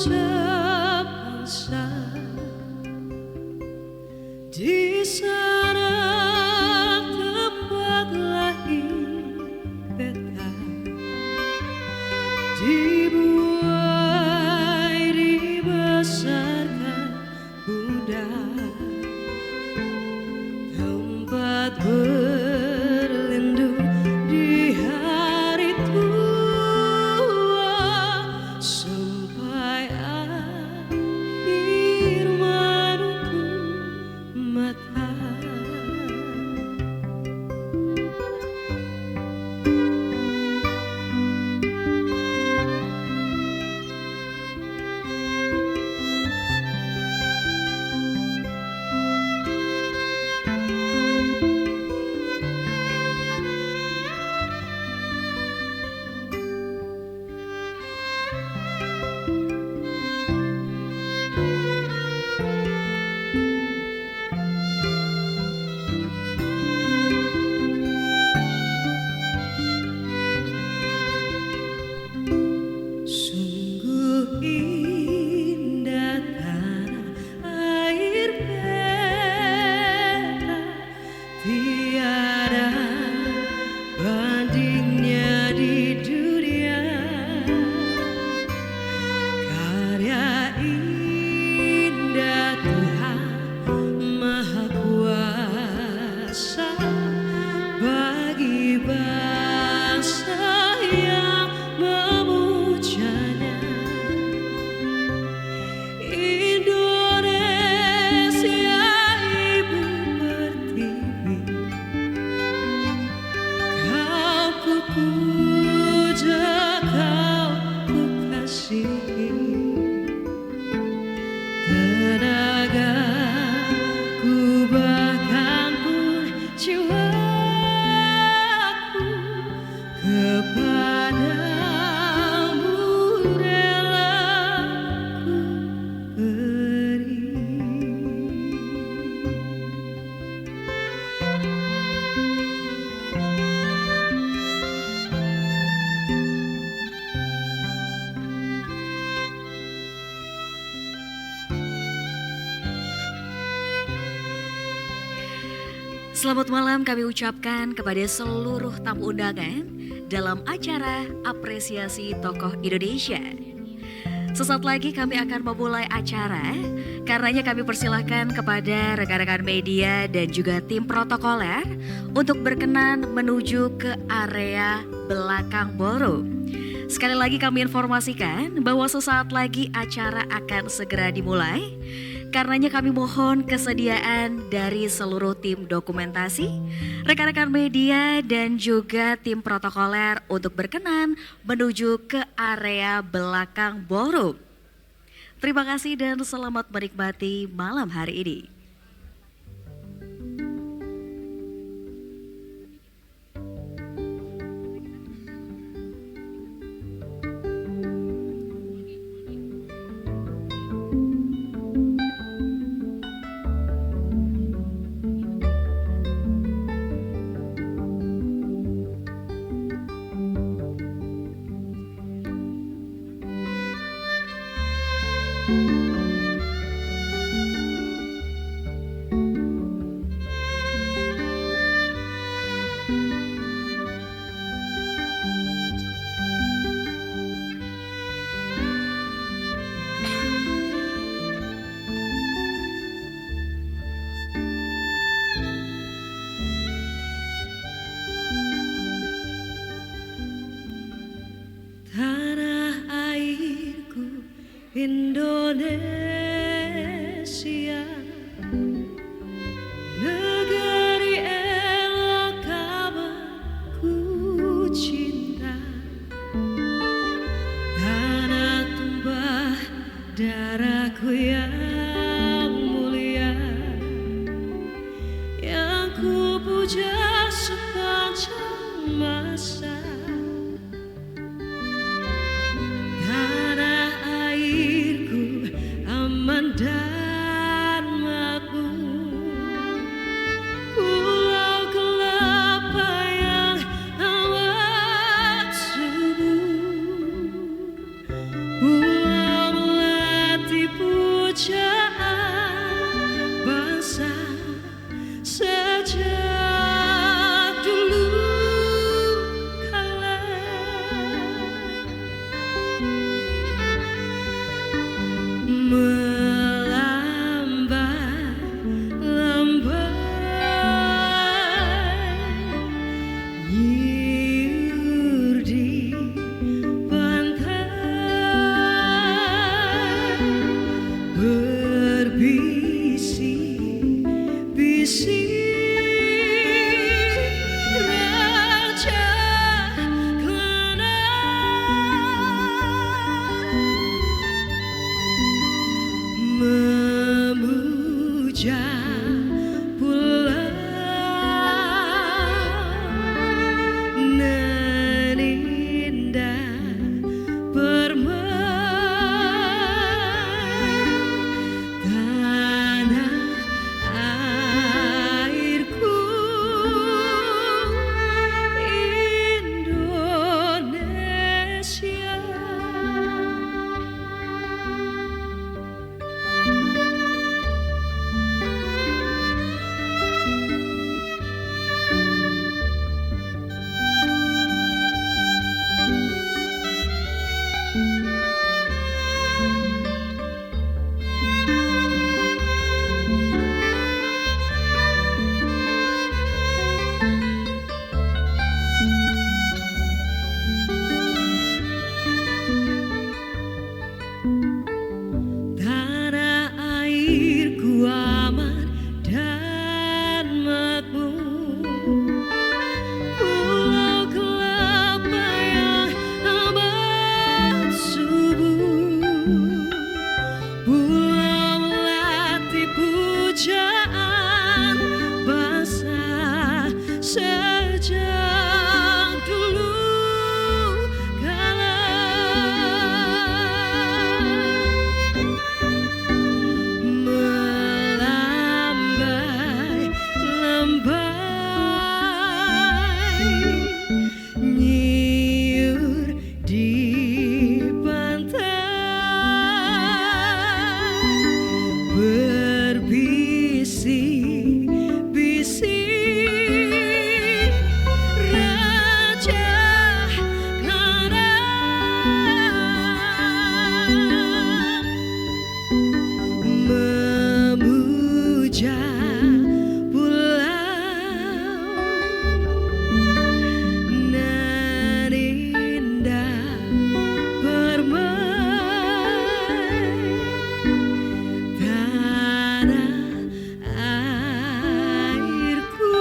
terpaksa di sana tempat lahir beta, dibuai dibesarkan Bunda, tempat berlindung di hari tua sampai akhir menutup mata. Sungguh indah tanah air beta, tiada bandingnya di dunia. Karya indah Tuhan Maha Kuasa bagi bangsa yang memujanya. Indonesia Ibu Pertiwi, kau ku puja, kau ku kasihi. Tenaga ku bahkan pun jiwaku kepadamu rela ku beri. Selamat malam kami ucapkan kepada seluruh tamu undangan dalam acara Apresiasi Tokoh Indonesia. Sesaat lagi kami akan memulai acara, karenanya kami persilahkan kepada rekan-rekan media dan juga tim protokoler untuk berkenan menuju ke area belakang ballroom. Sekali lagi kami informasikan bahwa sesaat lagi acara akan segera dimulai. Karenanya kami mohon kesediaan dari seluruh tim dokumentasi, rekan-rekan media dan juga tim protokoler untuk berkenan menuju ke area belakang ballroom. Terima kasih dan selamat menikmati malam hari ini. Tanah airku Indonesia, negeri elok kabarku cinta, tanah tumpah darahku yang mulia, yang ku puja sepanjang masa. Tanah airku aman dan makmur, pulau kelapa yang amat subur, pulau memuja pulau nan indah permai tanah airku Indonesia. Tanah airku aman dan makmur, pulau kelapa yang amat subur, pulau melati pujaan bangsa sejak dulu kala. Melambai lambai nyiur di pantai, berbisik-bisik raja Clara, memuja pulau nan indah permai tanah airku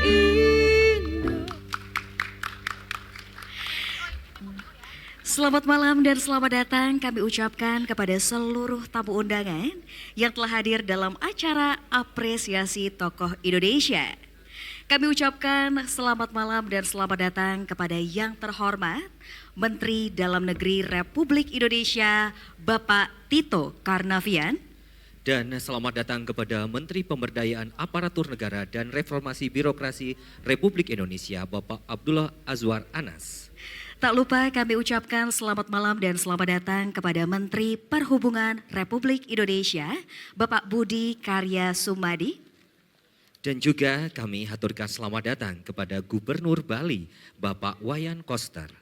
Indo. Selamat malam dan selamat datang kami ucapkan kepada seluruh tamu undangan yang telah hadir dalam acara apresiasi tokoh Indonesia. Kami ucapkan selamat malam dan selamat datang kepada yang terhormat Menteri Dalam Negeri Republik Indonesia Bapak Tito Karnavian. Dan selamat datang kepada Menteri Pemberdayaan Aparatur Negara dan Reformasi Birokrasi Republik Indonesia Bapak Abdullah Azwar Anas. Tak lupa kami ucapkan selamat malam dan selamat datang kepada Menteri Perhubungan Republik Indonesia Bapak Budi Karya Sumadi. Dan juga kami haturkan selamat datang kepada Gubernur Bali Bapak Wayan Koster.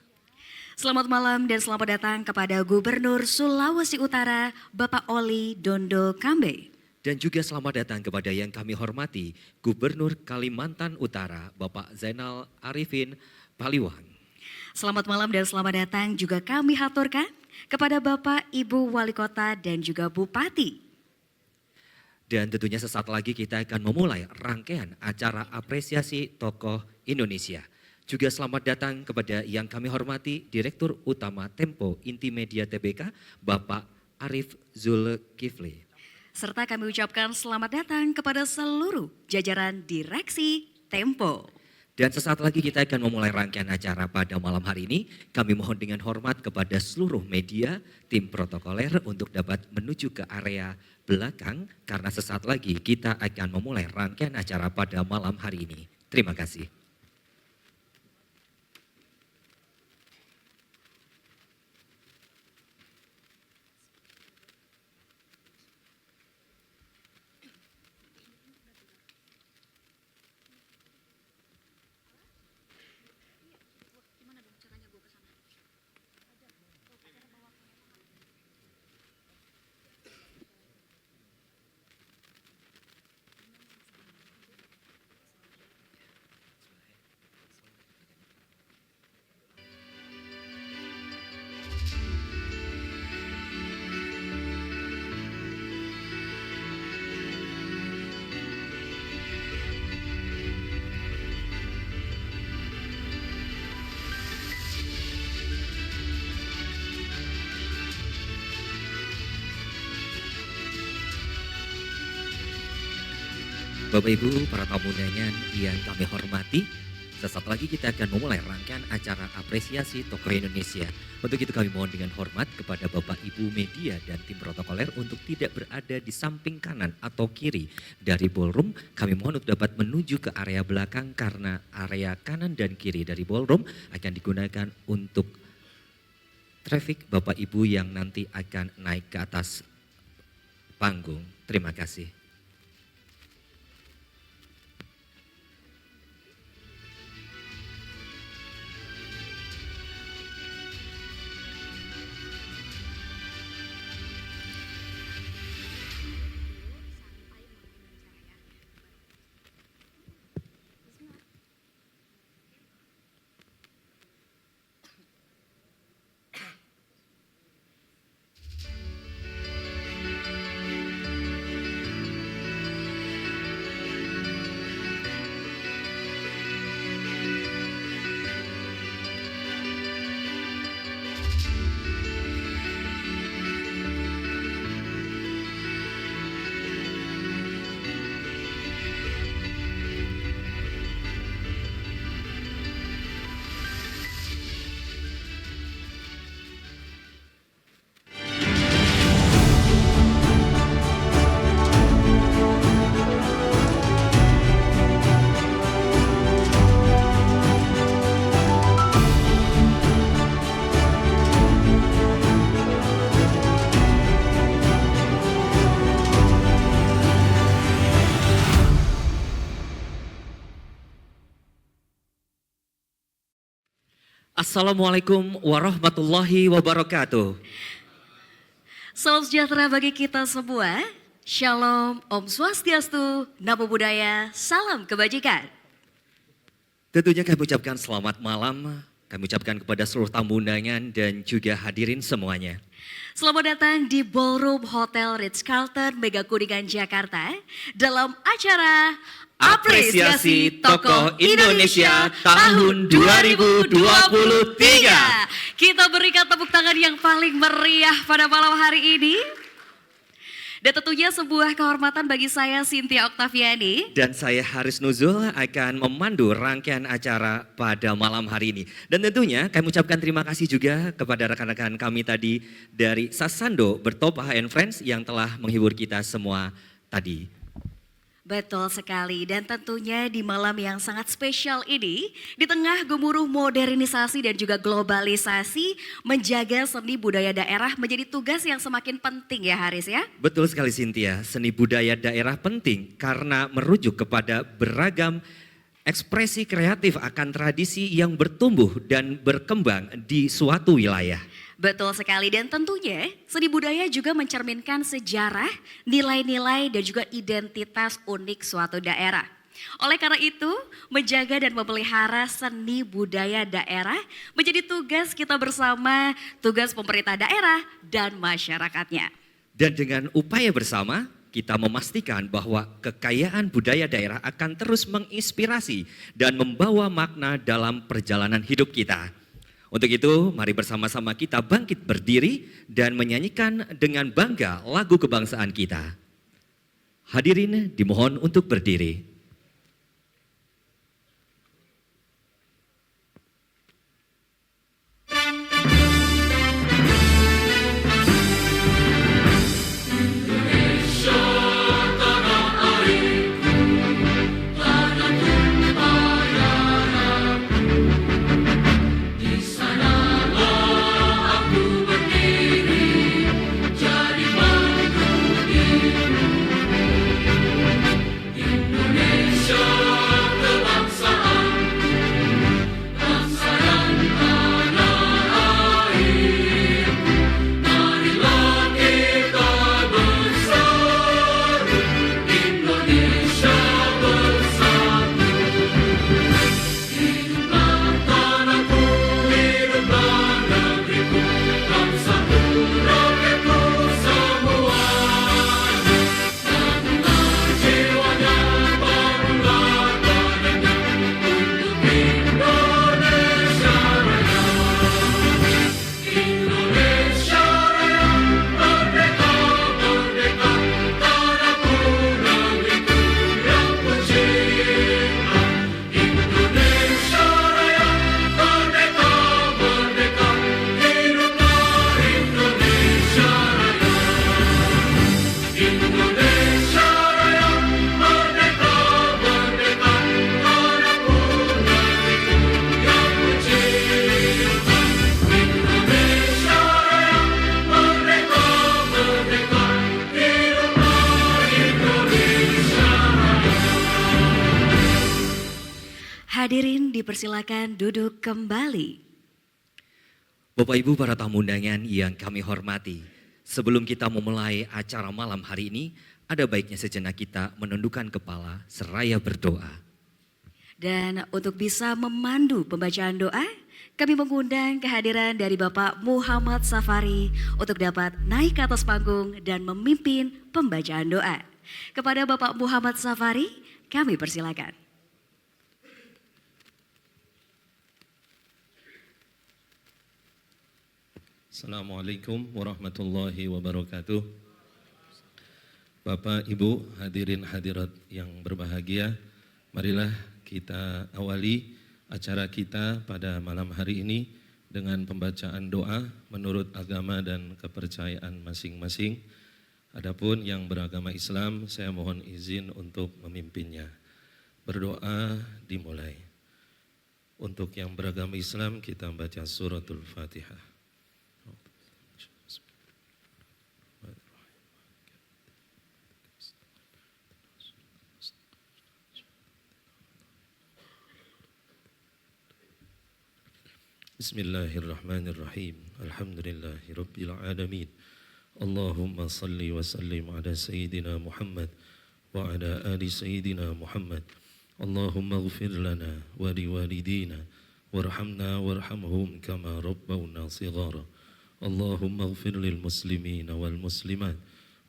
Selamat malam dan selamat datang kepada Gubernur Sulawesi Utara Bapak Oli Dondo Kambe. Dan juga selamat datang kepada yang kami hormati Gubernur Kalimantan Utara Bapak Zainal Arifin Paliwang. Selamat malam dan selamat datang juga kami haturkan kepada Bapak Ibu Wali Kota dan juga Bupati. Dan tentunya sesaat lagi kita akan memulai rangkaian acara apresiasi tokoh Indonesia. Juga selamat datang kepada yang kami hormati Direktur Utama Tempo Intimedia Tbk Bapak Arif Zulkifli. Serta kami ucapkan selamat datang kepada seluruh jajaran Direksi Tempo. Dan sesaat lagi kita akan memulai rangkaian acara pada malam hari ini. Kami mohon dengan hormat kepada seluruh media, tim protokoler untuk dapat menuju ke area belakang. Karena sesaat lagi kita akan memulai rangkaian acara pada malam hari ini. Terima kasih. Bapak Ibu, para tamu undangan yang kami hormati, sesaat lagi kita akan memulai rangkaian acara apresiasi tokoh Indonesia. Untuk itu kami mohon dengan hormat kepada Bapak Ibu media dan tim protokoler untuk tidak berada di samping kanan atau kiri dari ballroom. Kami mohon untuk dapat menuju ke area belakang karena area kanan dan kiri dari ballroom akan digunakan untuk traffic Bapak Ibu yang nanti akan naik ke atas panggung. Terima kasih. Assalamualaikum warahmatullahi wabarakatuh. Salam sejahtera bagi kita semua. Shalom, Om Swastiastu, Namo Buddhaya, salam kebajikan. Tentunya kami ucapkan selamat malam, kami ucapkan kepada seluruh tamu undangan dan juga hadirin semuanya. Selamat datang di Ballroom Hotel Ritz-Carlton Mega Kuningan Jakarta dalam acara Apresiasi Tokoh Indonesia tahun 2023. Kita berikan tepuk tangan yang paling meriah pada malam hari ini. Dan tentunya sebuah kehormatan bagi saya Cynthia Oktaviani. Dan saya Haris Nuzul akan memandu rangkaian acara pada malam hari ini. Dan tentunya kami ucapkan terima kasih juga kepada rekan-rekan kami tadi dari Sasando Bertopah and Friends yang telah menghibur kita semua tadi. Betul sekali, dan tentunya di malam yang sangat spesial ini, di tengah gemuruh modernisasi dan juga globalisasi, menjaga seni budaya daerah menjadi tugas yang semakin penting ya Haris ya? Betul sekali Cynthia, seni budaya daerah penting karena merujuk kepada beragam ekspresi kreatif akan tradisi yang bertumbuh dan berkembang di suatu wilayah. Betul sekali, dan tentunya seni budaya juga mencerminkan sejarah, nilai-nilai dan juga identitas unik suatu daerah. Oleh karena itu, menjaga dan memelihara seni budaya daerah menjadi tugas kita bersama, tugas pemerintah daerah dan masyarakatnya. Dan dengan upaya bersama, kita memastikan bahwa kekayaan budaya daerah akan terus menginspirasi dan membawa makna dalam perjalanan hidup kita. Untuk itu, mari bersama-sama kita bangkit berdiri dan menyanyikan dengan bangga lagu kebangsaan kita. Hadirin dimohon untuk berdiri. Indonesia Hadirin dipersilakan duduk kembali. Bapak Ibu para tamu undangan yang kami hormati, sebelum kita memulai acara malam hari ini, ada baiknya sejenak kita menundukkan kepala seraya berdoa. Dan untuk bisa memandu pembacaan doa, kami mengundang kehadiran dari Bapak Muhammad Safari untuk dapat naik ke atas panggung dan memimpin pembacaan doa. Kepada Bapak Muhammad Safari, kami persilakan. Assalamualaikum warahmatullahi wabarakatuh. Bapak, Ibu, hadirin hadirat yang berbahagia, marilah kita awali acara kita pada malam hari ini dengan pembacaan doa menurut agama dan kepercayaan masing-masing. Adapun yang beragama Islam, saya mohon izin untuk memimpinnya. Berdoa dimulai. Untuk yang beragama Islam, kita baca suratul Fatihah. Bismillahirrahmanirrahim. Alhamdulillahirabbil alamin. Allahumma salli wa sallim ala sayyidina Muhammad wa ala ali sayyidina Muhammad. Allahumma ighfir lana wa liwalidina warhamna warhamhum kama rabbawna shighara. Allahumma ighfir lil muslimina wal muslimat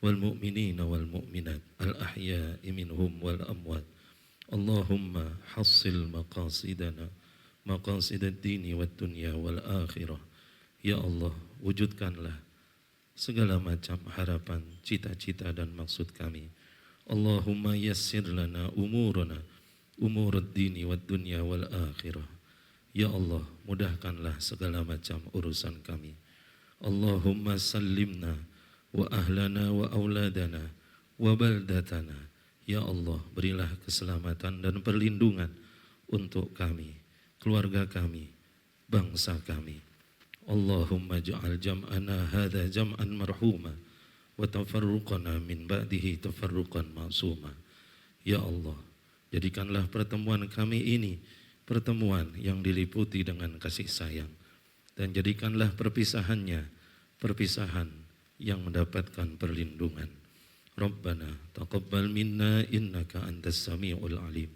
wal mu'minina wal mu'minat al ahya'i minhum wal amwat. Allahumma hassil maqasidana maqasid ad-dini wad dunya wal akhirah. Ya Allah, wujudkanlah segala macam harapan, cita-cita dan maksud kami. Allahumma yassir lana umurana, umur ad-dini wad dunya wal akhirah. Ya Allah, mudahkanlah segala macam urusan kami. Allahumma sallimna wa ahlana wa auladana wa baldatana. Ya Allah, berilah keselamatan dan perlindungan untuk kami, keluarga kami, bangsa kami. Allahumma ja'al jam'ana hadha jam'an marhuma wa tafarruqana min ba'dihi tafarruqan ma'suma. Ya Allah, jadikanlah pertemuan kami ini pertemuan yang diliputi dengan kasih sayang, dan jadikanlah perpisahannya perpisahan yang mendapatkan perlindungan. Rabbana taqabbal minna innaka antas sami'ul alim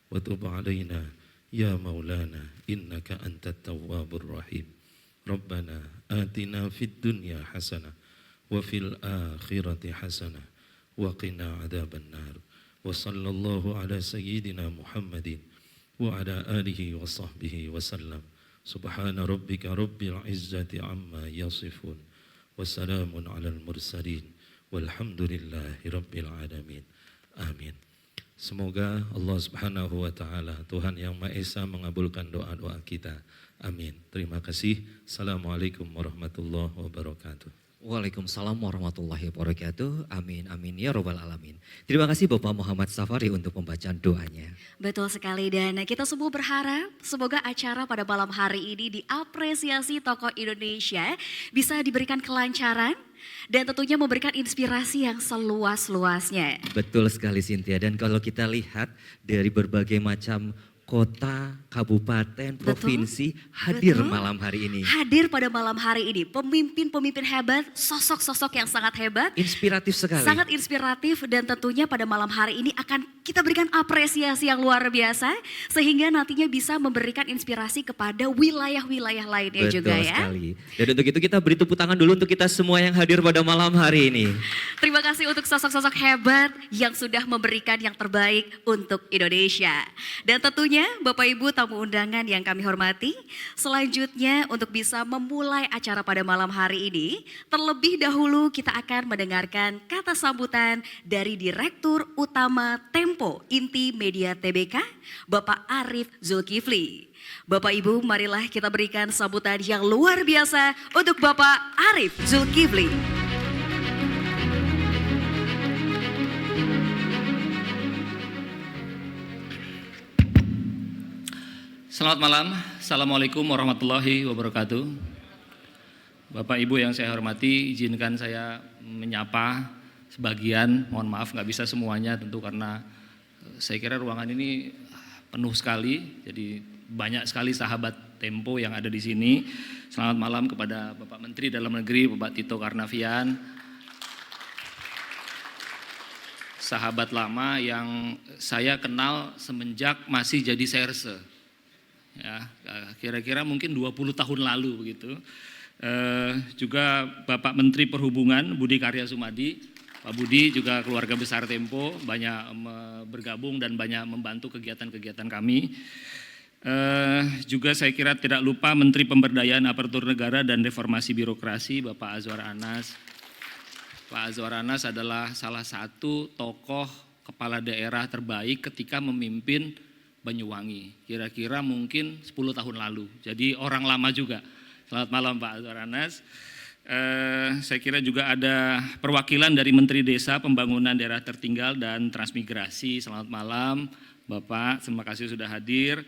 wa tub 'alaina ya maulana innaka antat tawwabur rahim. Rabbana atina fid dunya hasanah wa fil akhirati hasanah wa qina adzaban nar. Wa sallallahu ala sayyidina Muhammadin wa ala alihi wa sahbihi wa sallam. Subhana rabbika rabbil izzati amma yasifun wa salamun alal mursalin walhamdulillahi rabbil alamin. Amin. Semoga Allah Subhanahu wa taala, Tuhan yang Maha Esa, mengabulkan doa-doa kita. Amin. Terima kasih. Assalamualaikum warahmatullahi wabarakatuh. Waalaikumsalam warahmatullahi wabarakatuh. Amin, amin ya robbal alamin. Terima kasih Bapak Muhammad Safari untuk pembacaan doanya. Betul sekali, dan kita semua berharap semoga acara pada malam hari ini diapresiasi tokoh Indonesia bisa diberikan kelancaran dan tentunya memberikan inspirasi yang seluas-luasnya. Betul sekali Cynthia, dan kalau kita lihat dari berbagai macam kota, kabupaten, provinsi hadir Betul. malam hari ini. Hadir pada malam hari ini pemimpin-pemimpin hebat, sosok-sosok yang sangat hebat. Inspiratif sekali. Sangat inspiratif, dan tentunya pada malam hari ini akan kita berikan apresiasi yang luar biasa sehingga nantinya bisa memberikan inspirasi kepada wilayah-wilayah lainnya. Betul juga ya. sekali. Dan untuk itu kita beri tepuk tangan dulu untuk kita semua yang hadir pada malam hari ini. Terima kasih untuk sosok-sosok hebat yang sudah memberikan yang terbaik untuk Indonesia. Dan tentunya Bapak Ibu tamu undangan yang kami hormati, selanjutnya untuk bisa memulai acara pada malam hari ini, terlebih dahulu kita akan mendengarkan kata sambutan dari Direktur Utama Tempo Inti Media Tbk, Bapak Arif Zulkifli. Bapak Ibu, marilah kita berikan sambutan yang luar biasa untuk Bapak Arif Zulkifli. Selamat malam, Assalamualaikum warahmatullahi wabarakatuh. Bapak Ibu yang saya hormati, izinkan saya menyapa sebagian, mohon maaf nggak bisa semuanya tentu karena saya kira ruangan ini penuh sekali. Jadi banyak sekali sahabat Tempo yang ada di sini. Selamat malam kepada Bapak Menteri Dalam Negeri, Bapak Tito Karnavian. Sahabat lama yang saya kenal semenjak masih jadi serse. Ya, kira-kira mungkin 20 tahun lalu begitu. Juga Bapak Menteri Perhubungan Budi Karya Sumadi, Pak Budi juga keluarga besar Tempo, banyak bergabung dan banyak membantu kegiatan-kegiatan kami. Juga saya kira tidak lupa Menteri Pemberdayaan Aparatur Negara dan Reformasi Birokrasi Bapak Azwar Anas. Pak Azwar Anas adalah salah satu tokoh kepala daerah terbaik ketika memimpin Banyuwangi. Kira-kira mungkin 10 tahun lalu. Jadi orang lama juga. Selamat malam Pak Azwar Anas. Saya kira juga ada perwakilan dari Menteri Desa, Pembangunan Daerah Tertinggal dan Transmigrasi. Selamat malam Bapak, terima kasih sudah hadir.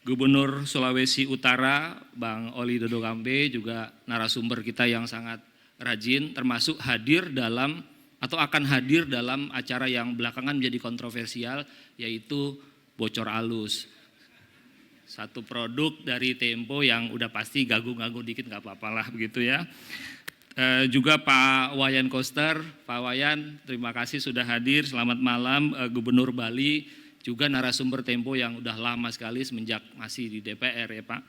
Gubernur Sulawesi Utara Bang Oli Dodo Kambe juga narasumber kita yang sangat rajin, termasuk hadir dalam atau akan hadir dalam acara yang belakangan menjadi kontroversial, yaitu bocor alus. Satu produk dari Tempo yang udah pasti gagung-gagung dikit nggak apa-apalah begitu ya. Juga Pak Wayan Koster, Pak Wayan terima kasih sudah hadir, selamat malam. Gubernur Bali juga narasumber Tempo yang udah lama sekali semenjak masih di DPR ya Pak.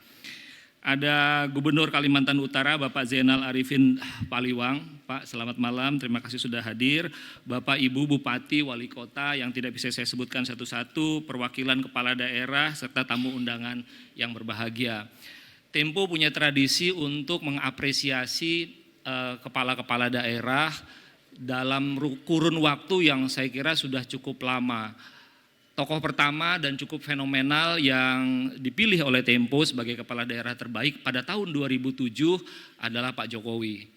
Ada Gubernur Kalimantan Utara Bapak Zainal Arifin Paliwang. Pak selamat malam, terima kasih sudah hadir. Bapak Ibu Bupati, Wali Kota yang tidak bisa saya sebutkan satu-satu, perwakilan kepala daerah serta tamu undangan yang berbahagia. Tempo punya tradisi untuk mengapresiasi kepala-kepala daerah dalam kurun waktu yang saya kira sudah cukup lama. Tokoh pertama dan cukup fenomenal yang dipilih oleh Tempo sebagai kepala daerah terbaik pada tahun 2007 adalah Pak Jokowi.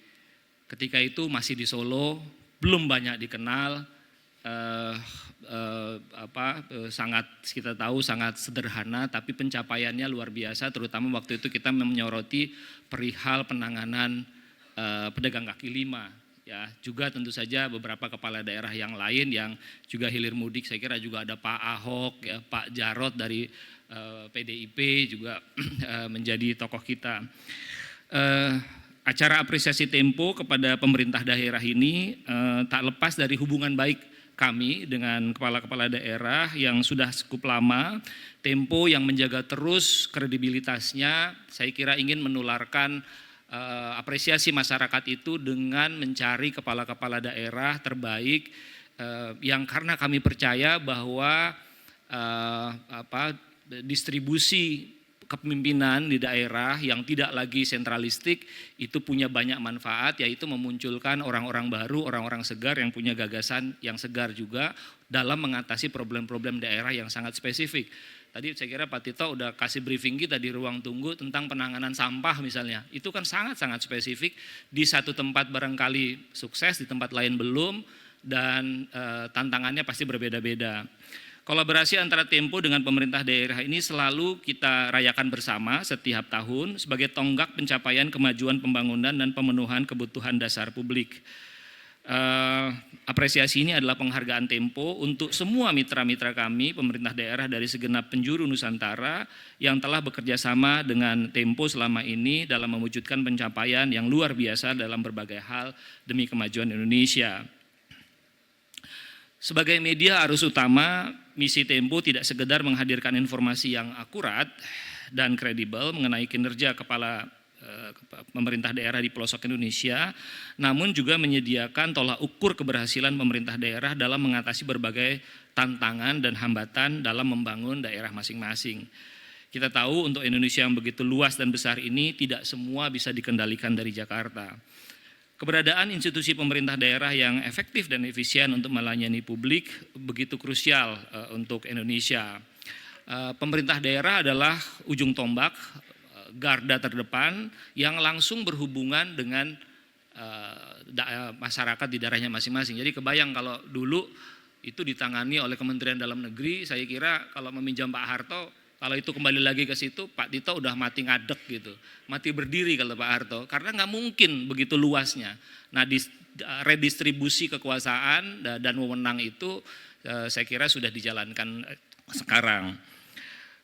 Ketika itu masih di Solo, belum banyak dikenal, sangat kita tahu sangat sederhana, tapi pencapaiannya luar biasa. Terutama waktu itu kita menyoroti perihal penanganan pedagang kaki lima. Ya, juga tentu saja beberapa kepala daerah yang lain yang juga hilir mudik, saya kira juga ada Pak Ahok, ya, Pak Jarot dari PDIP juga menjadi tokoh kita. Acara apresiasi Tempo kepada pemerintah daerah ini tak lepas dari hubungan baik kami dengan kepala-kepala daerah yang sudah cukup lama. Tempo yang menjaga terus kredibilitasnya, saya kira ingin menularkan apresiasi masyarakat itu dengan mencari kepala-kepala daerah terbaik yang karena kami percaya bahwa distribusi kepemimpinan di daerah yang tidak lagi sentralistik itu punya banyak manfaat, yaitu memunculkan orang-orang baru, orang-orang segar yang punya gagasan yang segar juga dalam mengatasi problem-problem daerah yang sangat spesifik. Tadi saya kira Pak Tito udah kasih briefing kita di ruang tunggu tentang penanganan sampah misalnya. Itu kan sangat-sangat spesifik, di satu tempat barangkali sukses, di tempat lain belum, dan tantangannya pasti berbeda-beda. Kolaborasi antara Tempo dengan pemerintah daerah ini selalu kita rayakan bersama setiap tahun sebagai tonggak pencapaian kemajuan pembangunan dan pemenuhan kebutuhan dasar publik. Apresiasi ini adalah penghargaan Tempo untuk semua mitra-mitra kami, pemerintah daerah dari segenap penjuru Nusantara yang telah bekerja sama dengan Tempo selama ini dalam mewujudkan pencapaian yang luar biasa dalam berbagai hal demi kemajuan Indonesia. Sebagai media arus utama, misi Tempo tidak sekedar menghadirkan informasi yang akurat dan kredibel mengenai kinerja kepala pemerintah daerah di pelosok Indonesia, namun juga menyediakan tolak ukur keberhasilan pemerintah daerah dalam mengatasi berbagai tantangan dan hambatan dalam membangun daerah masing-masing. Kita tahu untuk Indonesia yang begitu luas dan besar ini tidak semua bisa dikendalikan dari Jakarta. Keberadaan institusi pemerintah daerah yang efektif dan efisien untuk melayani publik begitu krusial untuk Indonesia. Pemerintah daerah adalah ujung tombak, garda terdepan yang langsung berhubungan dengan masyarakat di daerahnya masing-masing. Jadi kebayang kalau dulu itu ditangani oleh Kementerian Dalam Negeri, saya kira kalau meminjam Pak Harto, kalau itu kembali lagi ke situ, Pak Tito udah mati ngadek gitu, mati berdiri kalau Pak Harto, karena nggak mungkin begitu luasnya. Nah, redistribusi kekuasaan dan wewenang itu saya kira sudah dijalankan sekarang.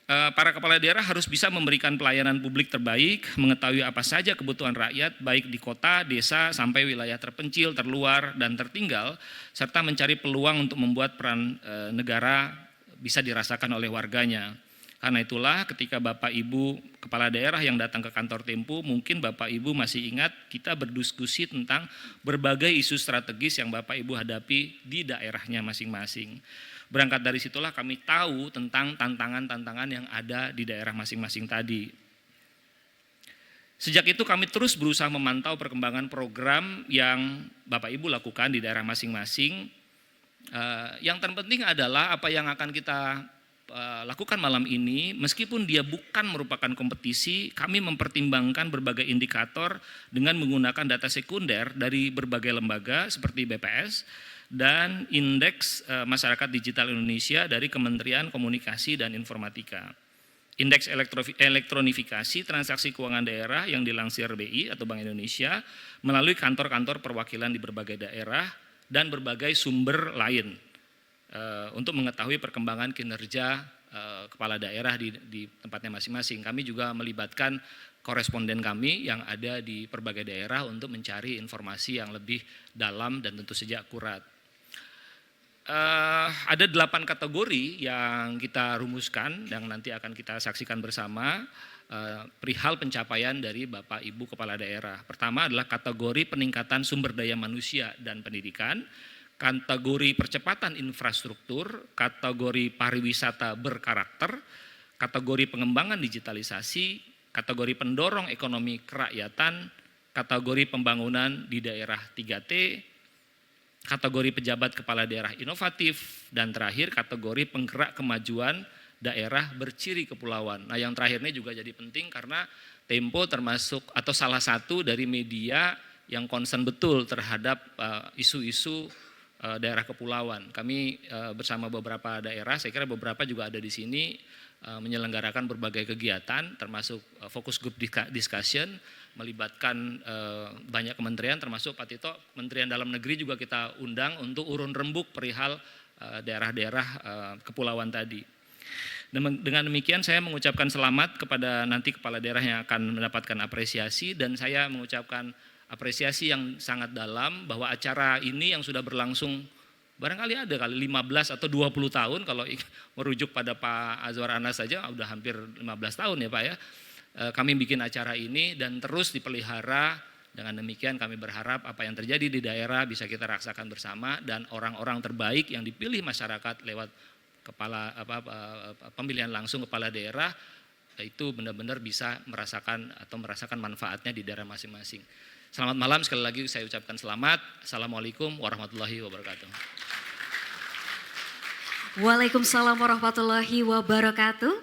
para kepala daerah harus bisa memberikan pelayanan publik terbaik, mengetahui apa saja kebutuhan rakyat, baik di kota, desa, sampai wilayah terpencil, terluar, dan tertinggal, serta mencari peluang untuk membuat peran negara bisa dirasakan oleh warganya. Karena itulah ketika Bapak Ibu kepala daerah yang datang ke kantor Tempo, mungkin Bapak Ibu masih ingat kita berdiskusi tentang berbagai isu strategis yang Bapak Ibu hadapi di daerahnya masing-masing. Berangkat dari situlah kami tahu tentang tantangan-tantangan yang ada di daerah masing-masing tadi. Sejak itu kami terus berusaha memantau perkembangan program yang Bapak Ibu lakukan di daerah masing-masing. Yang terpenting adalah apa yang akan kita lakukan malam ini, meskipun dia bukan merupakan kompetisi, kami mempertimbangkan berbagai indikator dengan menggunakan data sekunder dari berbagai lembaga seperti BPS dan Indeks Masyarakat Digital Indonesia dari Kementerian Komunikasi dan Informatika. Indeks elektronifikasi transaksi keuangan daerah yang dilansir BI atau Bank Indonesia melalui kantor-kantor perwakilan di berbagai daerah dan berbagai sumber lain untuk mengetahui perkembangan kinerja kepala daerah di tempatnya masing-masing. Kami juga melibatkan koresponden kami yang ada di berbagai daerah untuk mencari informasi yang lebih dalam dan tentu saja akurat. Ada 8 kategori yang kita rumuskan yang nanti akan kita saksikan bersama perihal pencapaian dari Bapak Ibu Kepala Daerah. Pertama adalah kategori peningkatan sumber daya manusia dan pendidikan, kategori percepatan infrastruktur, kategori pariwisata berkarakter, kategori pengembangan digitalisasi, kategori pendorong ekonomi kerakyatan, kategori pembangunan di daerah 3T, kategori pejabat kepala daerah inovatif, dan terakhir kategori penggerak kemajuan daerah berciri kepulauan. Nah, yang terakhir ini juga jadi penting karena Tempo termasuk atau salah satu dari media yang concern betul terhadap isu-isu daerah kepulauan. Kami bersama beberapa daerah, saya kira beberapa juga ada di sini, menyelenggarakan berbagai kegiatan termasuk fokus group discussion, melibatkan banyak kementerian termasuk Pak Tito, Kementerian Dalam Negeri juga kita undang untuk urun rembuk perihal daerah-daerah kepulauan tadi. Dengan demikian saya mengucapkan selamat kepada nanti kepala daerah yang akan mendapatkan apresiasi, dan saya mengucapkan apresiasi yang sangat dalam bahwa acara ini yang sudah berlangsung barangkali ada kali 15 atau 20 tahun, kalau merujuk pada Pak Azwar Anas saja udah hampir 15 tahun ya Pak ya. Kami bikin acara ini dan terus dipelihara. Dengan demikian kami berharap apa yang terjadi di daerah bisa kita rasakan bersama, dan orang-orang terbaik yang dipilih masyarakat lewat pemilihan langsung kepala daerah itu benar-benar bisa merasakan manfaatnya di daerah masing-masing. Selamat malam, sekali lagi saya ucapkan selamat. Assalamualaikum warahmatullahi wabarakatuh. Waalaikumsalam warahmatullahi wabarakatuh.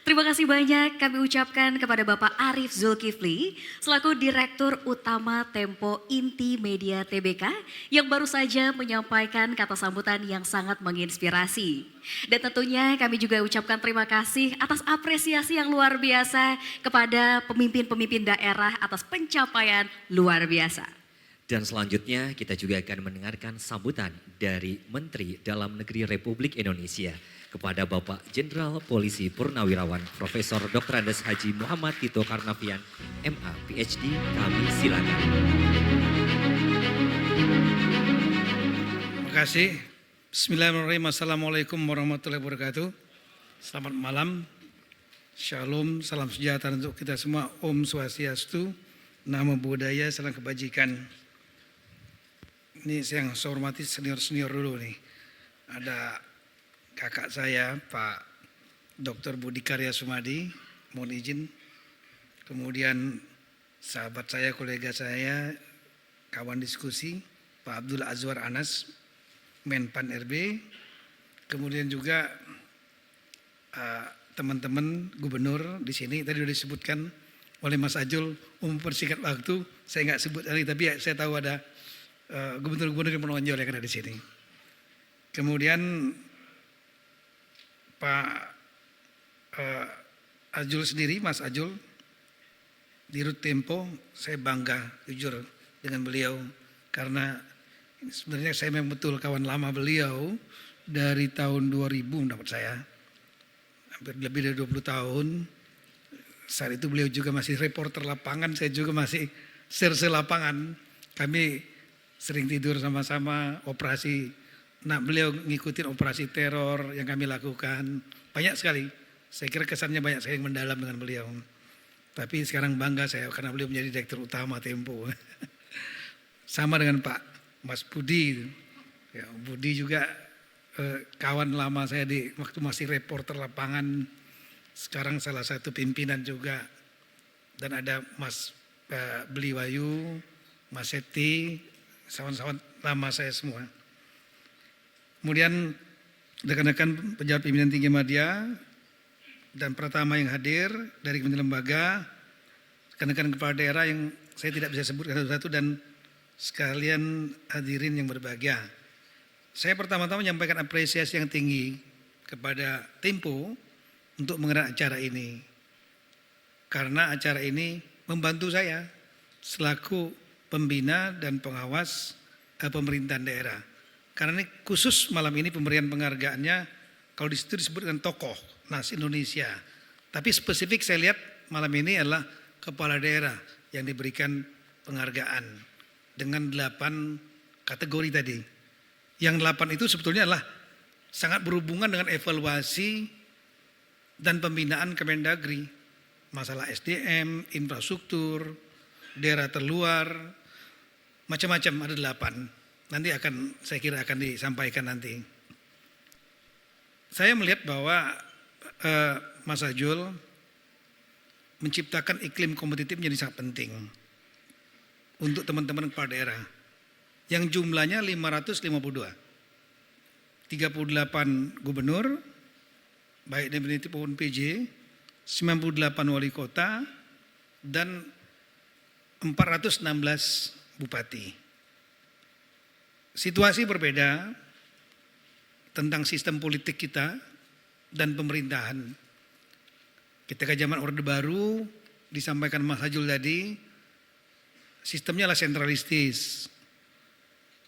Terima kasih banyak kami ucapkan kepada Bapak Arief Zulkifli selaku Direktur Utama Tempo Inti Media Tbk yang baru saja menyampaikan kata sambutan yang sangat menginspirasi. Dan tentunya kami juga ucapkan terima kasih atas apresiasi yang luar biasa kepada pemimpin-pemimpin daerah atas pencapaian luar biasa. Dan selanjutnya kita juga akan mendengarkan sambutan dari Menteri Dalam Negeri Republik Indonesia kepada Bapak Jenderal Polisi Purnawirawan Profesor Dr. Andes Haji Muhammad Tito Karnavian, MA, PhD. Kami silakan. Terima kasih. Bismillahirrahmanirrahim. Assalamualaikum warahmatullahi wabarakatuh. Selamat malam. Shalom, salam sejahtera untuk kita semua. Om Swastiastu, Namo Buddhaya, salam kebajikan. Ini yang saya hormati senior-senior dulu nih. Ada kakak saya Pak Dr. Budi Karya Sumadi, mohon izin. Kemudian sahabat saya, kolega saya, kawan diskusi Pak Abdul Azwar Anas, Menpan RB. Kemudian juga teman-teman gubernur di sini tadi sudah disebutkan oleh Mas Ajul. Mempersingkat waktu, saya nggak sebut lagi, tapi saya tahu ada gubernur-gubernur yang menonjol yang ada di sini. Kemudian Pak Ajul sendiri, Mas Ajul, di Rut Tempo, saya bangga jujur dengan beliau karena sebenarnya saya memang betul kawan lama beliau dari tahun 2000 mendapat saya. hampir lebih dari 20 tahun. Saat itu beliau juga masih reporter lapangan, saya juga masih serse lapangan. Kami sering tidur sama-sama operasi. Nah, beliau ngikutin operasi teror yang kami lakukan. Banyak sekali. Saya kira kesannya banyak sekali yang mendalam dengan beliau. Tapi sekarang bangga saya karena beliau menjadi direktur utama Tempo. Sama dengan Pak Mas Budi. Ya, Budi juga kawan lama saya di waktu masih reporter lapangan. Sekarang salah satu pimpinan juga. Dan ada Mas Beli Wayu, Mas Seti, sawan-sawan lama saya semua. Kemudian rekan-rekan pejabat pimpinan tinggi media dan Pratama yang hadir dari kementerian lembaga, rekan-rekan kepala daerah yang saya tidak bisa sebutkan satu-satu dan sekalian hadirin yang berbahagia. Saya pertama-tama menyampaikan apresiasi yang tinggi kepada Tempo untuk menggerak acara ini. Karena acara ini membantu saya selaku pembina dan pengawas pemerintahan daerah. Karena ini khusus malam ini pemberian penghargaannya kalau di situ disebutkan tokoh Nas Indonesia. Tapi spesifik saya lihat malam ini adalah kepala daerah yang diberikan penghargaan dengan 8 kategori tadi. Yang 8 itu sebetulnya adalah sangat berhubungan dengan evaluasi dan pembinaan Kemendagri. Masalah SDM, infrastruktur, daerah terluar, macam-macam ada 8. Nanti saya kira akan disampaikan nanti. Saya melihat bahwa Mas Ajul menciptakan iklim kompetitif menjadi sangat penting untuk teman-teman kepala daerah yang jumlahnya 552. 38 gubernur, baik definitif maupun PJ, 98 wali kota, dan 416 bupati. Situasi berbeda tentang sistem politik kita dan pemerintahan. Ketika zaman Orde Baru disampaikan Mas Hajul tadi, sistemnya adalah sentralistis.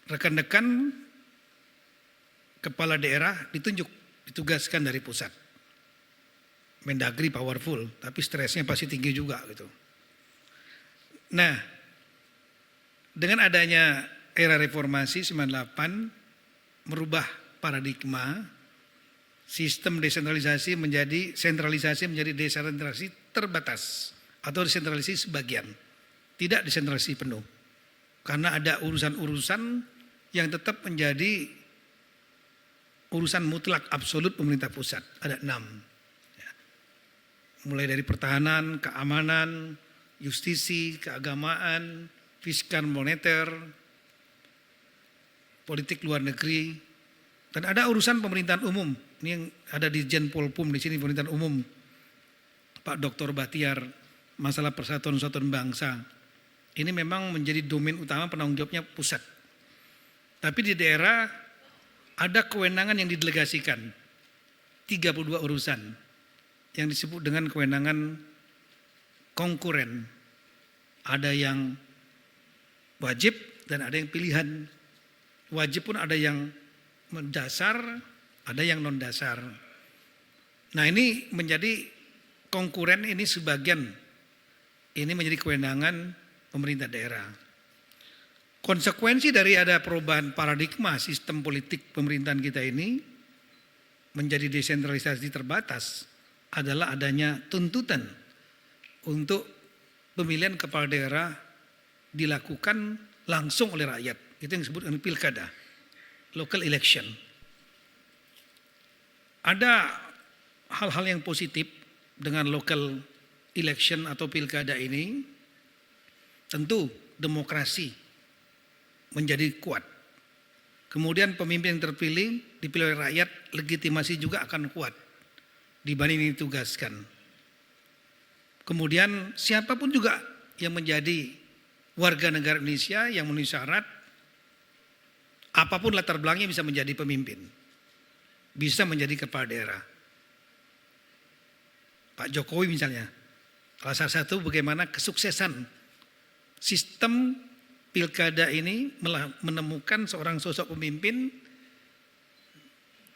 Rekan-rekan kepala daerah ditugaskan dari pusat. Mendagri powerful, tapi stresnya pasti tinggi juga gitu. Nah, dengan adanya era reformasi 98 merubah paradigma, sistem desentralisasi menjadi sentralisasi menjadi desentralisasi terbatas atau desentralisasi sebagian, tidak desentralisasi penuh. Karena ada urusan-urusan yang tetap menjadi urusan mutlak absolut pemerintah pusat, ada 6. Mulai dari pertahanan, keamanan, justisi, keagamaan, fiskal moneter, politik luar negeri, dan ada urusan pemerintahan umum. Ini yang ada di Jen Polpum di sini, pemerintahan umum. Pak Dr. Batiar, masalah persatuan bangsa. Ini memang menjadi domain utama penanggung jawabnya pusat. Tapi di daerah ada kewenangan yang didelegasikan. 32 urusan yang disebut dengan kewenangan konkuren. Ada yang wajib dan ada yang pilihan. Wajib pun ada yang mendasar, ada yang non dasar. Nah, ini menjadi konkuren, ini sebagian. Ini menjadi kewenangan pemerintah daerah. Konsekuensi dari ada perubahan paradigma sistem politik pemerintahan kita ini menjadi desentralisasi terbatas adalah adanya tuntutan untuk pemilihan kepala daerah dilakukan langsung oleh rakyat. Itu yang disebut dengan pilkada, local election. Ada hal-hal yang positif dengan local election atau pilkada ini. Tentu demokrasi menjadi kuat. Kemudian pemimpin yang terpilih dipilih oleh rakyat, legitimasi juga akan kuat dibanding ditugaskan. Kemudian siapapun juga yang menjadi warga negara Indonesia yang memenuhi syarat, apapun latar belakangnya bisa menjadi pemimpin, bisa menjadi kepala daerah. Pak Jokowi misalnya, salah satu bagaimana kesuksesan sistem pilkada ini menemukan seorang sosok pemimpin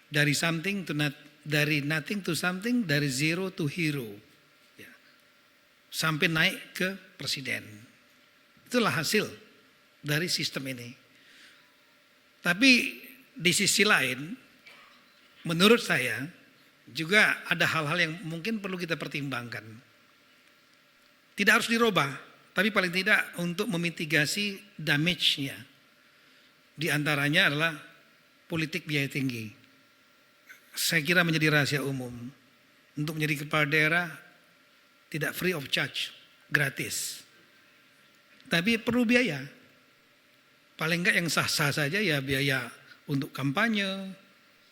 dari something to dari nothing to something, dari zero to hero. Ya. Sampai naik ke presiden. Itulah hasil dari sistem ini. Tapi di sisi lain, menurut saya juga ada hal-hal yang mungkin perlu kita pertimbangkan. Tidak harus dirubah, tapi paling tidak untuk memitigasi damage-nya. Di antaranya adalah politik biaya tinggi. Saya kira menjadi rahasia umum. Untuk menjadi kepala daerah tidak free of charge, gratis. Tapi perlu biaya. Paling enggak yang sah-sah saja ya biaya untuk kampanye,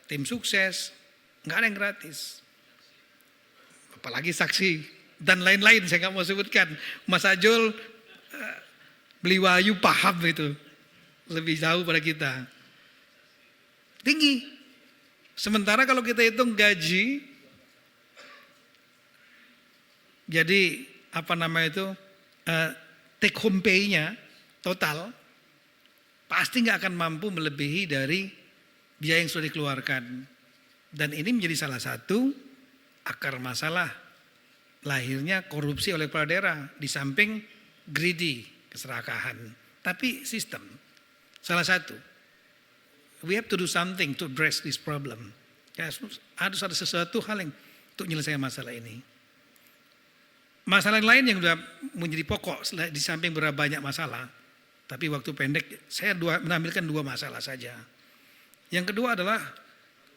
tim sukses, enggak ada yang gratis. Apalagi saksi dan lain-lain saya enggak mau sebutkan. Mas Ajul beli Wahyu paham itu. Lebih jauh pada kita. Tinggi. Sementara kalau kita hitung gaji, jadi apa namanya itu take home pay-nya total pasti nggak akan mampu melebihi dari biaya yang sudah dikeluarkan. Dan ini menjadi salah satu akar masalah lahirnya korupsi oleh kepala daerah di samping greedy, keserakahan, tapi sistem. Salah satu. We have to do something to address this problem. Ya, harus ada sesuatu hal yang untuk menyelesaikan masalah ini. Masalah lain yang sudah menjadi pokok di samping berapa banyak masalah, tapi waktu pendek saya menampilkan 2 masalah saja. Yang kedua adalah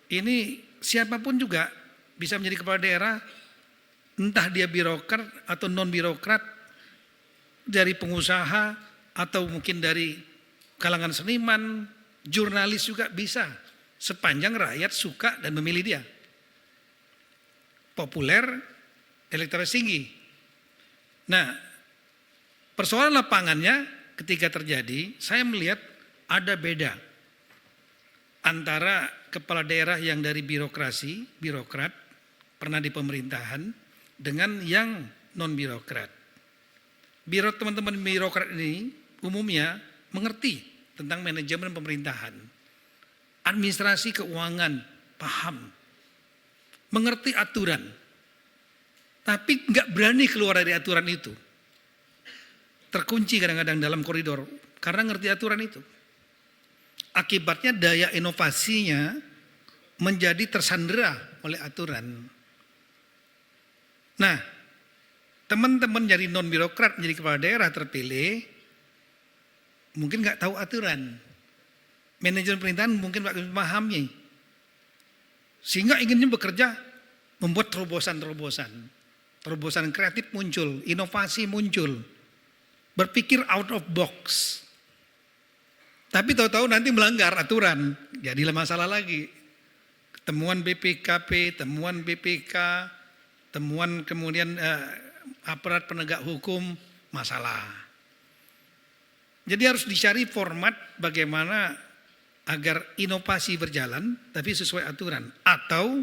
ini siapapun juga bisa menjadi kepala daerah, entah dia birokrat atau non birokrat, dari pengusaha atau mungkin dari kalangan seniman, jurnalis juga bisa, sepanjang rakyat suka dan memilih dia. Populer, elektabilitas tinggi. Nah, persoalan lapangannya ketika terjadi, saya melihat ada beda antara kepala daerah yang dari birokrasi, birokrat, pernah di pemerintahan, dengan yang non birokrat. Teman-teman birokrat ini umumnya mengerti tentang manajemen pemerintahan, administrasi keuangan, paham, mengerti aturan, tapi nggak berani keluar dari aturan itu. Terkunci kadang-kadang dalam koridor karena ngerti aturan itu. Akibatnya daya inovasinya menjadi tersandera oleh aturan. Nah, teman-teman dari non birokrat menjadi kepala daerah terpilih, mungkin nggak tahu aturan, manajemen pemerintahan mungkin nggak memahami, sehingga inginnya bekerja, membuat terobosan kreatif muncul, inovasi muncul, berpikir out of box, tapi tahu-tahu nanti melanggar aturan, jadilah masalah lagi. Temuan BPKP, temuan BPK, temuan kemudian aparat penegak hukum, masalah. Jadi harus dicari format bagaimana agar inovasi berjalan tapi sesuai aturan. Atau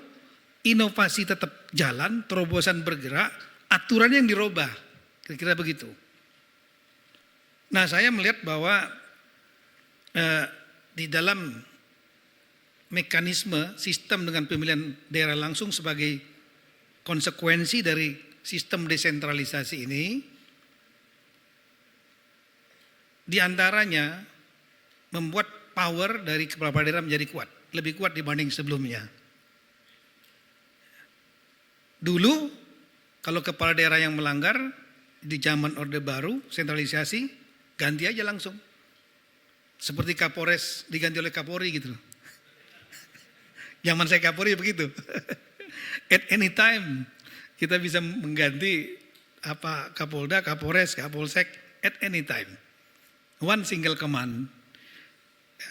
inovasi tetap jalan, terobosan bergerak, aturan yang dirubah. Kira-kira begitu. Nah, saya melihat bahwa di dalam mekanisme sistem dengan pemilihan daerah langsung sebagai konsekuensi dari sistem desentralisasi ini, di antaranya membuat power dari kepala daerah menjadi kuat, lebih kuat dibanding sebelumnya. Dulu kalau kepala daerah yang melanggar di zaman Orde Baru, sentralisasi, ganti aja langsung. Seperti Kapolres diganti oleh Kapolri gitu. Zaman saya Kapolri begitu. At any time kita bisa mengganti Kapolda, Kapolres, Kapolsek at any time. One single command.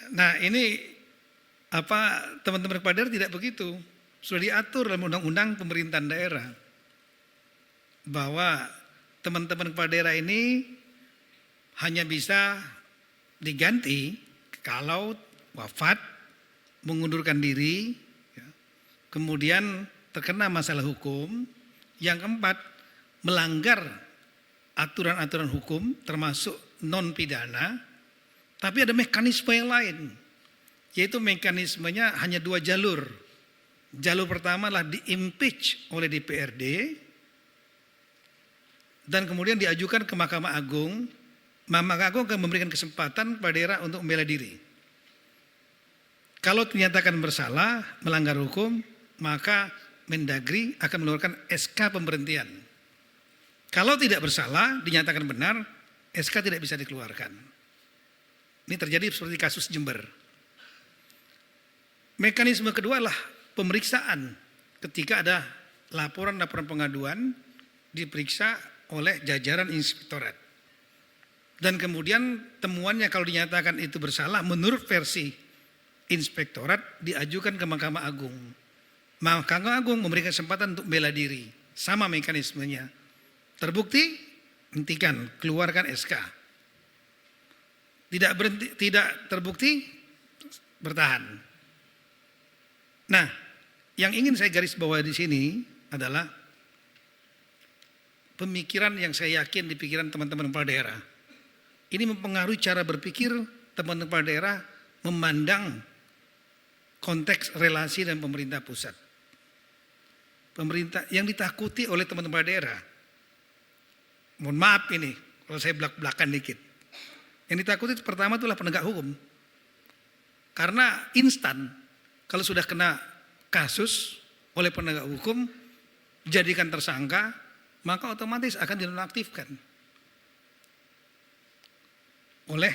Nah, ini teman-teman kepala daerah tidak begitu. Sudah diatur dalam undang-undang pemerintahan daerah bahwa teman-teman kepala daerah ini hanya bisa diganti kalau wafat, mengundurkan diri, kemudian terkena masalah hukum. Yang keempat, melanggar aturan-aturan hukum termasuk non pidana, tapi ada mekanisme yang lain, yaitu mekanismenya hanya 2 jalur. Jalur pertama adalah di-impeach oleh DPRD dan kemudian diajukan ke Mahkamah Agung. Mahkamah Agung akan memberikan kesempatan kepada daerah untuk membela diri. Kalau dinyatakan bersalah, melanggar hukum, maka Mendagri akan mengeluarkan SK pemberhentian. Kalau tidak bersalah, dinyatakan benar, SK tidak bisa dikeluarkan. Ini terjadi seperti kasus Jember. Mekanisme kedua adalah pemeriksaan. Ketika ada laporan-laporan pengaduan, diperiksa oleh jajaran inspektorat. Dan kemudian temuannya kalau dinyatakan itu bersalah, menurut versi inspektorat diajukan ke Mahkamah Agung. Mahkamah Agung memberikan kesempatan untuk bela diri. Sama mekanismenya. Terbukti, hentikan, keluarkan SK. Tidak terbukti, bertahan. Nah, yang ingin saya garis bawahi di sini adalah pemikiran yang saya yakin di pikiran teman-teman kepala daerah. Ini mempengaruhi cara berpikir teman-teman kepala daerah memandang konteks relasi dan pemerintah pusat. Pemerintah yang ditakuti oleh teman-teman kepala daerah. Mohon maaf ini kalau saya belak-belakan dikit. Yang ditakuti pertama itulah penegak hukum. Karena instan kalau sudah kena kasus oleh penegak hukum, jadikan tersangka, maka otomatis akan dinonaktifkan oleh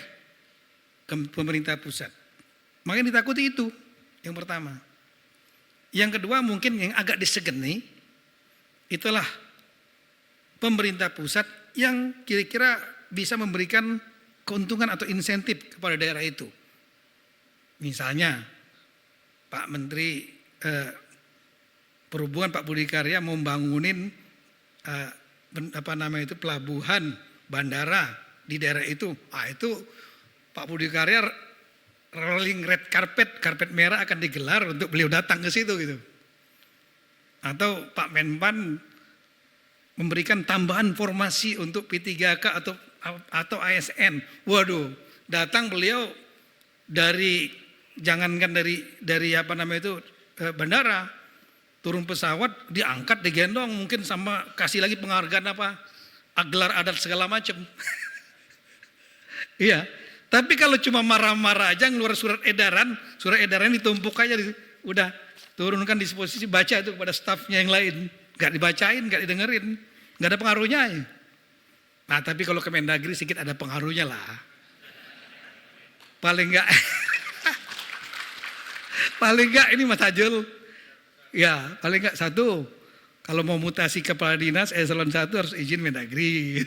pemerintah pusat. Makanya ditakuti itu yang pertama. Yang kedua mungkin yang agak disegeni, itulah pemerintah pusat yang kira-kira bisa memberikan keuntungan atau insentif kepada daerah itu. Misalnya Pak Menteri Perhubungan Pak Budi Karya mau membangunin pelabuhan bandara di daerah itu. Itu Pak Budi Karya rolling red karpet merah akan digelar untuk beliau datang ke situ gitu. Atau Pak Menpan memberikan tambahan formasi untuk P3K atau ASN. Waduh, datang beliau jangankan dari bandara, turun pesawat, diangkat, digendong, mungkin sama kasih lagi penghargaan gelar adat segala macam. Iya, tapi kalau cuma marah-marah aja ngeluar surat edaran ditumpuk aja, udah turunkan disposisi, baca itu kepada stafnya yang lain, nggak dibacain, nggak didengerin, nggak ada pengaruhnya. Nah tapi kalau Kemendagri sedikit ada pengaruhnya lah, paling nggak ini Mas Ajul, ya paling nggak satu, kalau mau mutasi kepala dinas eselon 1 harus izin Mendagri.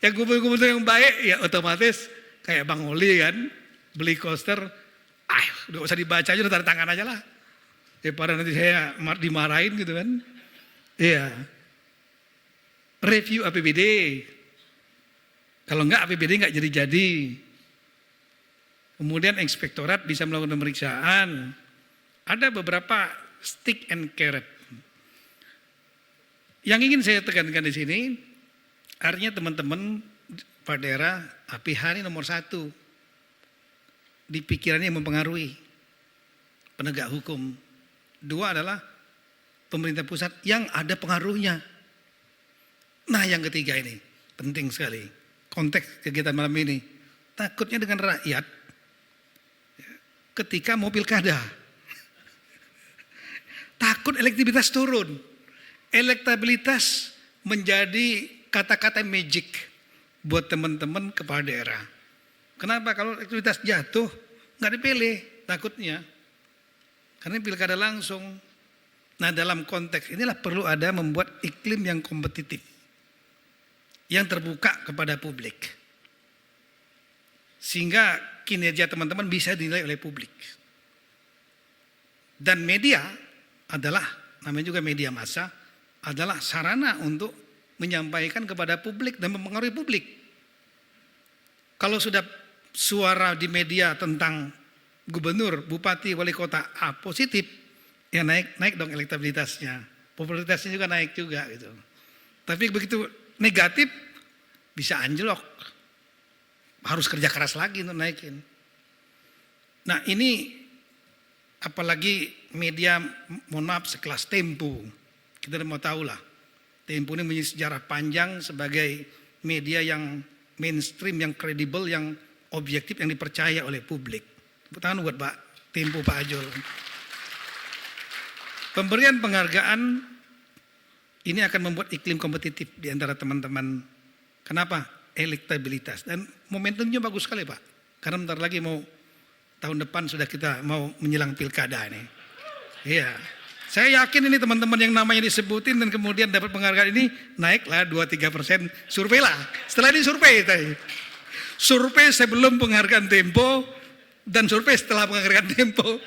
Yang gubernur yang baik ya otomatis kayak Bang Oli kan, beli coaster, udah usah dibaca aja, udah tanda tangan aja lah. Daripada nanti saya dimarahin gitu kan. Iya. Review APBD. Kalau enggak APBD enggak jadi-jadi. Kemudian inspektorat bisa melakukan pemeriksaan. Ada beberapa stick and carrot. Yang ingin saya tekankan di sini, artinya teman-teman pada daerah APH ini nomor 1 di pikirannya yang mempengaruhi penegak hukum. 2 adalah pemerintah pusat yang ada pengaruhnya. Nah yang ketiga ini penting sekali, konteks kegiatan malam ini. Takutnya dengan rakyat ketika mau pilkada. Takut elektabilitas turun. Elektabilitas menjadi kata-kata magic buat teman-teman kepala daerah. Kenapa? Kalau elektabilitas jatuh nggak dipilih, takutnya. Karena pilkada langsung. Nah dalam konteks inilah perlu ada membuat iklim yang kompetitif, yang terbuka kepada publik. Sehingga kinerja teman-teman bisa dinilai oleh publik. Dan media adalah, namanya juga media massa, adalah sarana untuk menyampaikan kepada publik dan mempengaruhi publik. Kalau sudah suara di media tentang gubernur, bupati, wali kota positif, ya naik dong elektabilitasnya. Popularitasnya juga naik juga gitu. Tapi begitu negatif bisa anjlok. Harus kerja keras lagi untuk naikin. Nah ini apalagi media, mohon maaf, sekelas Tempo. Kita mau tahu lah, Tempo ini punya sejarah panjang sebagai media yang mainstream, yang kredibel, yang objektif, yang dipercaya oleh publik. Tepuk tangan buat Pak Tempo, Pak Ajul. Pemberian penghargaan ini akan membuat iklim kompetitif di antara teman-teman. Kenapa? Elektabilitas. Dan momentumnya bagus sekali Pak. Karena bentar lagi tahun depan sudah kita mau menjelang pilkada ini. Iya. Saya yakin ini teman-teman yang namanya disebutin dan kemudian dapat penghargaan ini naiklah 2-3%. Surveilah. Setelah ini survei tadi. Survei sebelum penghargaan Tempo dan survei setelah penghargaan Tempo.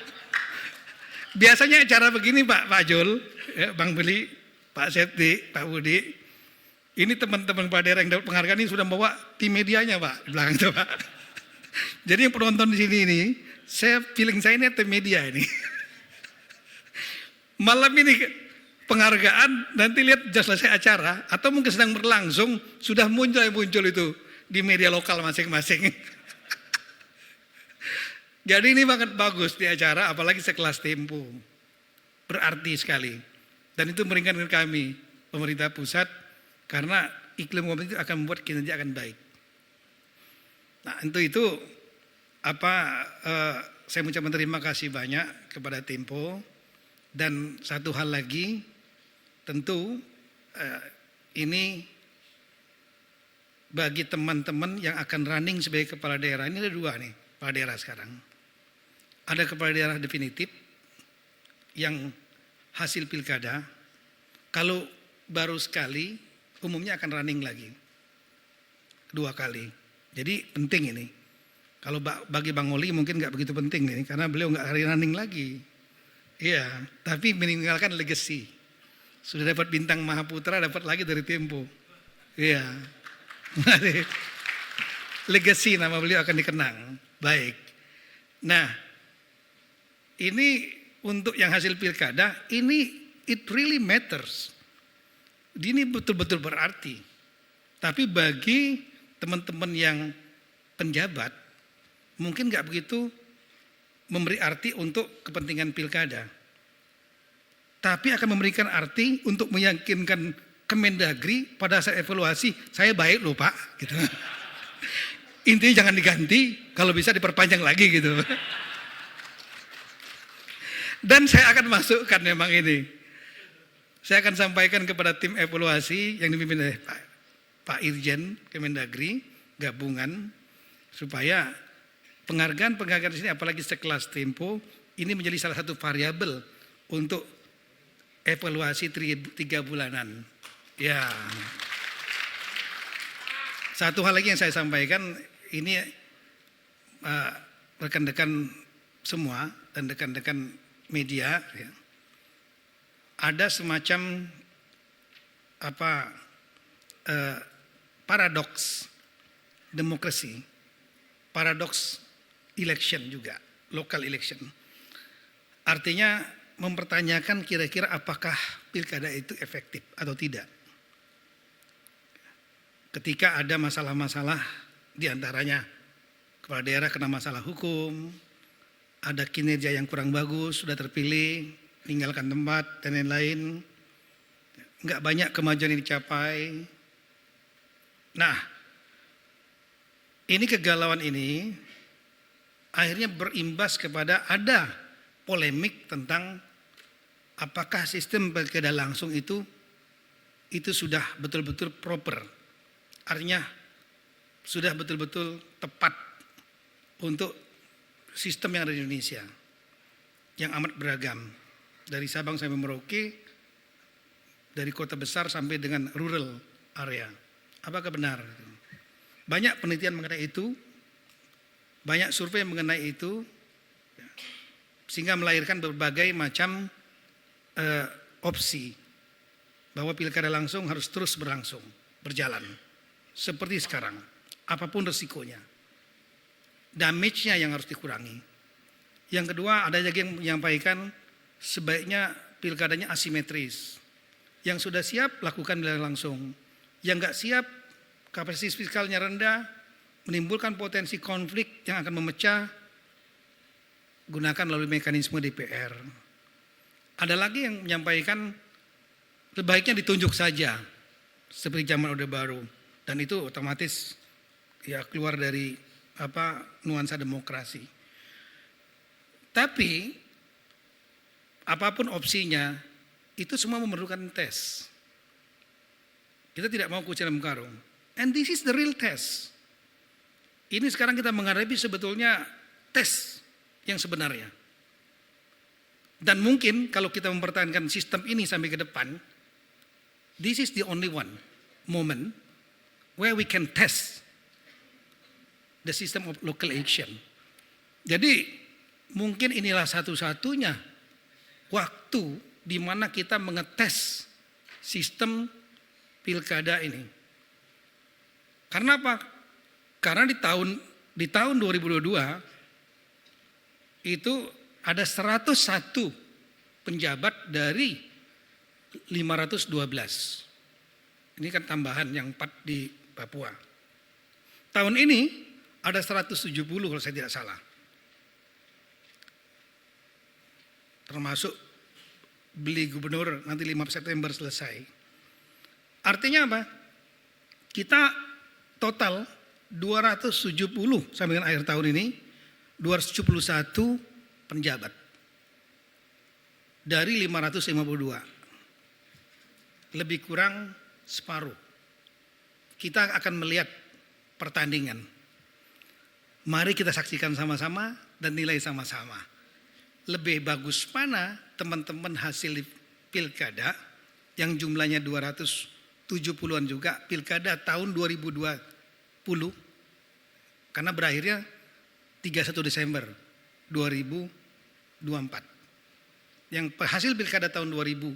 Biasanya acara begini Pak Jul, ya, Bang Beli, Pak Septi, Pak Budi. Ini teman-teman Pak daerah yang dapat penghargaan ini sudah bawa tim medianya Pak di belakang itu Pak. Jadi yang penonton di sini ini, feeling saya ini tim media ini. Malam ini penghargaan, nanti lihat sudah selesai acara atau mungkin sedang berlangsung sudah muncul itu di media lokal masing-masing. Jadi ini banget bagus di acara, apalagi sekelas Tempo. Berarti sekali. Dan itu meringankan kami, pemerintah pusat, karena iklim kompetitif akan membuat kinerja akan baik. Nah untuk itu, saya mengucapkan terima kasih banyak kepada Tempo. Dan satu hal lagi, tentu ini bagi teman-teman yang akan running sebagai kepala daerah, ini ada dua nih, kepala daerah sekarang. Ada kepala daerah definitif yang hasil pilkada, kalau baru sekali umumnya akan running lagi 2 kali. Jadi penting ini. Kalau bagi Bang Oli mungkin nggak begitu penting nih, karena beliau nggak running lagi. Iya, tapi meninggalkan legacy. Sudah dapat bintang Mahaputra, dapat lagi dari Tempo. Iya. Legacy nama beliau akan dikenang. Baik. Nah, ini untuk yang hasil pilkada, ini it really matters. Ini betul-betul berarti. Tapi bagi teman-teman yang penjabat, mungkin nggak begitu memberi arti untuk kepentingan pilkada. Tapi akan memberikan arti untuk meyakinkan Kemendagri pada saat evaluasi, saya baik loh Pak. Gitu. Intinya jangan diganti, kalau bisa diperpanjang lagi gitu. Dan saya akan masukkan memang ini. Saya akan sampaikan kepada tim evaluasi yang dipimpin oleh Pak Irjen Kemendagri, gabungan, supaya penghargaan-penghargaan di sini apalagi sekelas Tempo, ini menjadi salah satu variabel untuk evaluasi 3 bulanan. Ya. Satu hal lagi yang saya sampaikan, ini rekan-rekan semua dan rekan-rekan media, ya, ada semacam paradoks demokrasi, paradoks election juga, local election. Artinya mempertanyakan kira-kira apakah pilkada itu efektif atau tidak. Ketika ada masalah-masalah, diantaranya kepala daerah kena masalah hukum, ada kinerja yang kurang bagus, sudah terpilih, meninggalkan tempat dan lain-lain, nggak banyak kemajuan yang dicapai. Nah, ini kegalauan ini akhirnya berimbas kepada ada polemik tentang apakah sistem pilkada langsung itu sudah betul-betul proper. Artinya sudah betul-betul tepat untuk sistem yang ada di Indonesia yang amat beragam, dari Sabang sampai Merauke, dari kota besar sampai dengan rural area. Apakah benar? Banyak penelitian mengenai itu, banyak survei mengenai itu, sehingga melahirkan berbagai macam opsi bahwa pilkada langsung harus terus berjalan seperti sekarang, apapun resikonya. Damage-nya yang harus dikurangi. Yang kedua, ada lagi yang menyampaikan sebaiknya pilkadanya asimetris. Yang sudah siap lakukan pilkada langsung. Yang nggak siap, kapasitas fiskalnya rendah, menimbulkan potensi konflik yang akan memecah gunakan melalui mekanisme DPR. Ada lagi yang menyampaikan sebaiknya ditunjuk saja seperti zaman Orde Baru, dan itu otomatis ya keluar dari nuansa demokrasi. Tapi apapun opsinya itu semua memerlukan tes. Kita tidak mau kucing dalam karung. And this is the real test. Ini sekarang kita menghadapi sebetulnya tes yang sebenarnya. Dan mungkin kalau kita mempertahankan sistem ini sampai ke depan, this is the only one moment where we can test the system of local action. Jadi mungkin inilah satu-satunya waktu di mana kita mengetes sistem pilkada ini. Karena apa? Karena di tahun 2022 itu ada 101 penjabat dari 512. Ini kan tambahan yang 4 di Papua. Tahun ini ada 170 kalau saya tidak salah. Termasuk beli gubernur nanti 5 September selesai. Artinya apa? Kita total 270 sampai dengan akhir tahun ini 271 penjabat dari 552, lebih kurang separuh. Kita akan melihat pertandingan. Mari kita saksikan sama-sama dan nilai sama-sama. Lebih bagus mana teman-teman hasil pilkada yang jumlahnya 270-an juga pilkada tahun 2020 karena berakhirnya 31 Desember 2024. Yang hasil pilkada tahun 2018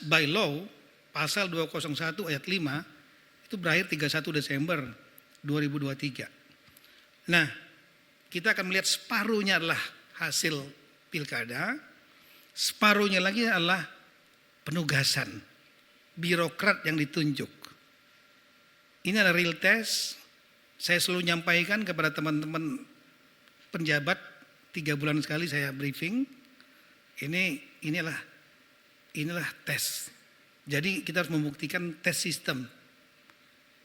by law pasal 201 ayat 5 itu berakhir 31 Desember 2023. Nah, kita akan melihat separuhnya adalah hasil pilkada, separuhnya lagi adalah penugasan birokrat yang ditunjuk. Ini adalah real test. Saya selalu nyampaikan kepada teman-teman penjabat 3 bulan sekali saya briefing. Inilah tes. Jadi kita harus membuktikan tes sistem.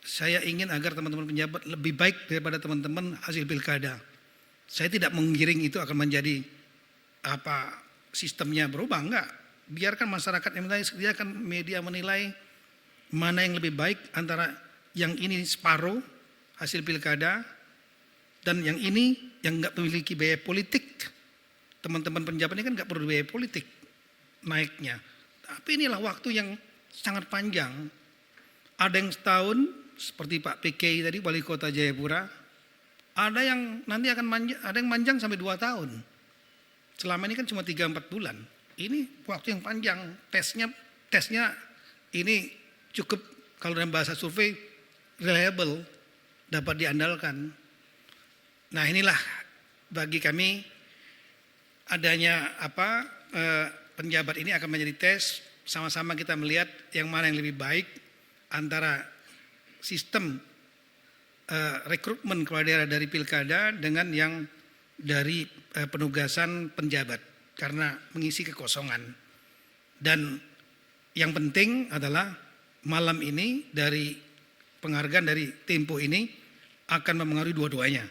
Saya ingin agar teman-teman penjabat lebih baik daripada teman-teman hasil pilkada. Saya tidak menggiring itu akan menjadi sistemnya berubah, enggak. Biarkan masyarakat yang menilai, biarkan media menilai mana yang lebih baik antara yang ini separuh hasil pilkada dan yang ini yang enggak memiliki biaya politik. Teman-teman penjabat ini kan enggak perlu biaya politik naiknya. Tapi inilah waktu yang sangat panjang. Ada yang setahun seperti Pak PK tadi wali kota Jayapura. Ada yang nanti akan ada yang manjang sampai 2 tahun. Selama ini kan cuma 3-4 bulan. Ini waktu yang panjang. Tesnya ini cukup kalau dalam bahasa survei reliable, dapat diandalkan. Nah, inilah bagi kami adanya penjabat ini akan menjadi tes. Sama-sama kita melihat yang mana yang lebih baik antara sistem rekrutmen kepala daerah dari pilkada dengan yang dari penugasan penjabat karena mengisi kekosongan. Dan yang penting adalah malam ini dari penghargaan dari Tempo ini akan mempengaruhi dua-duanya.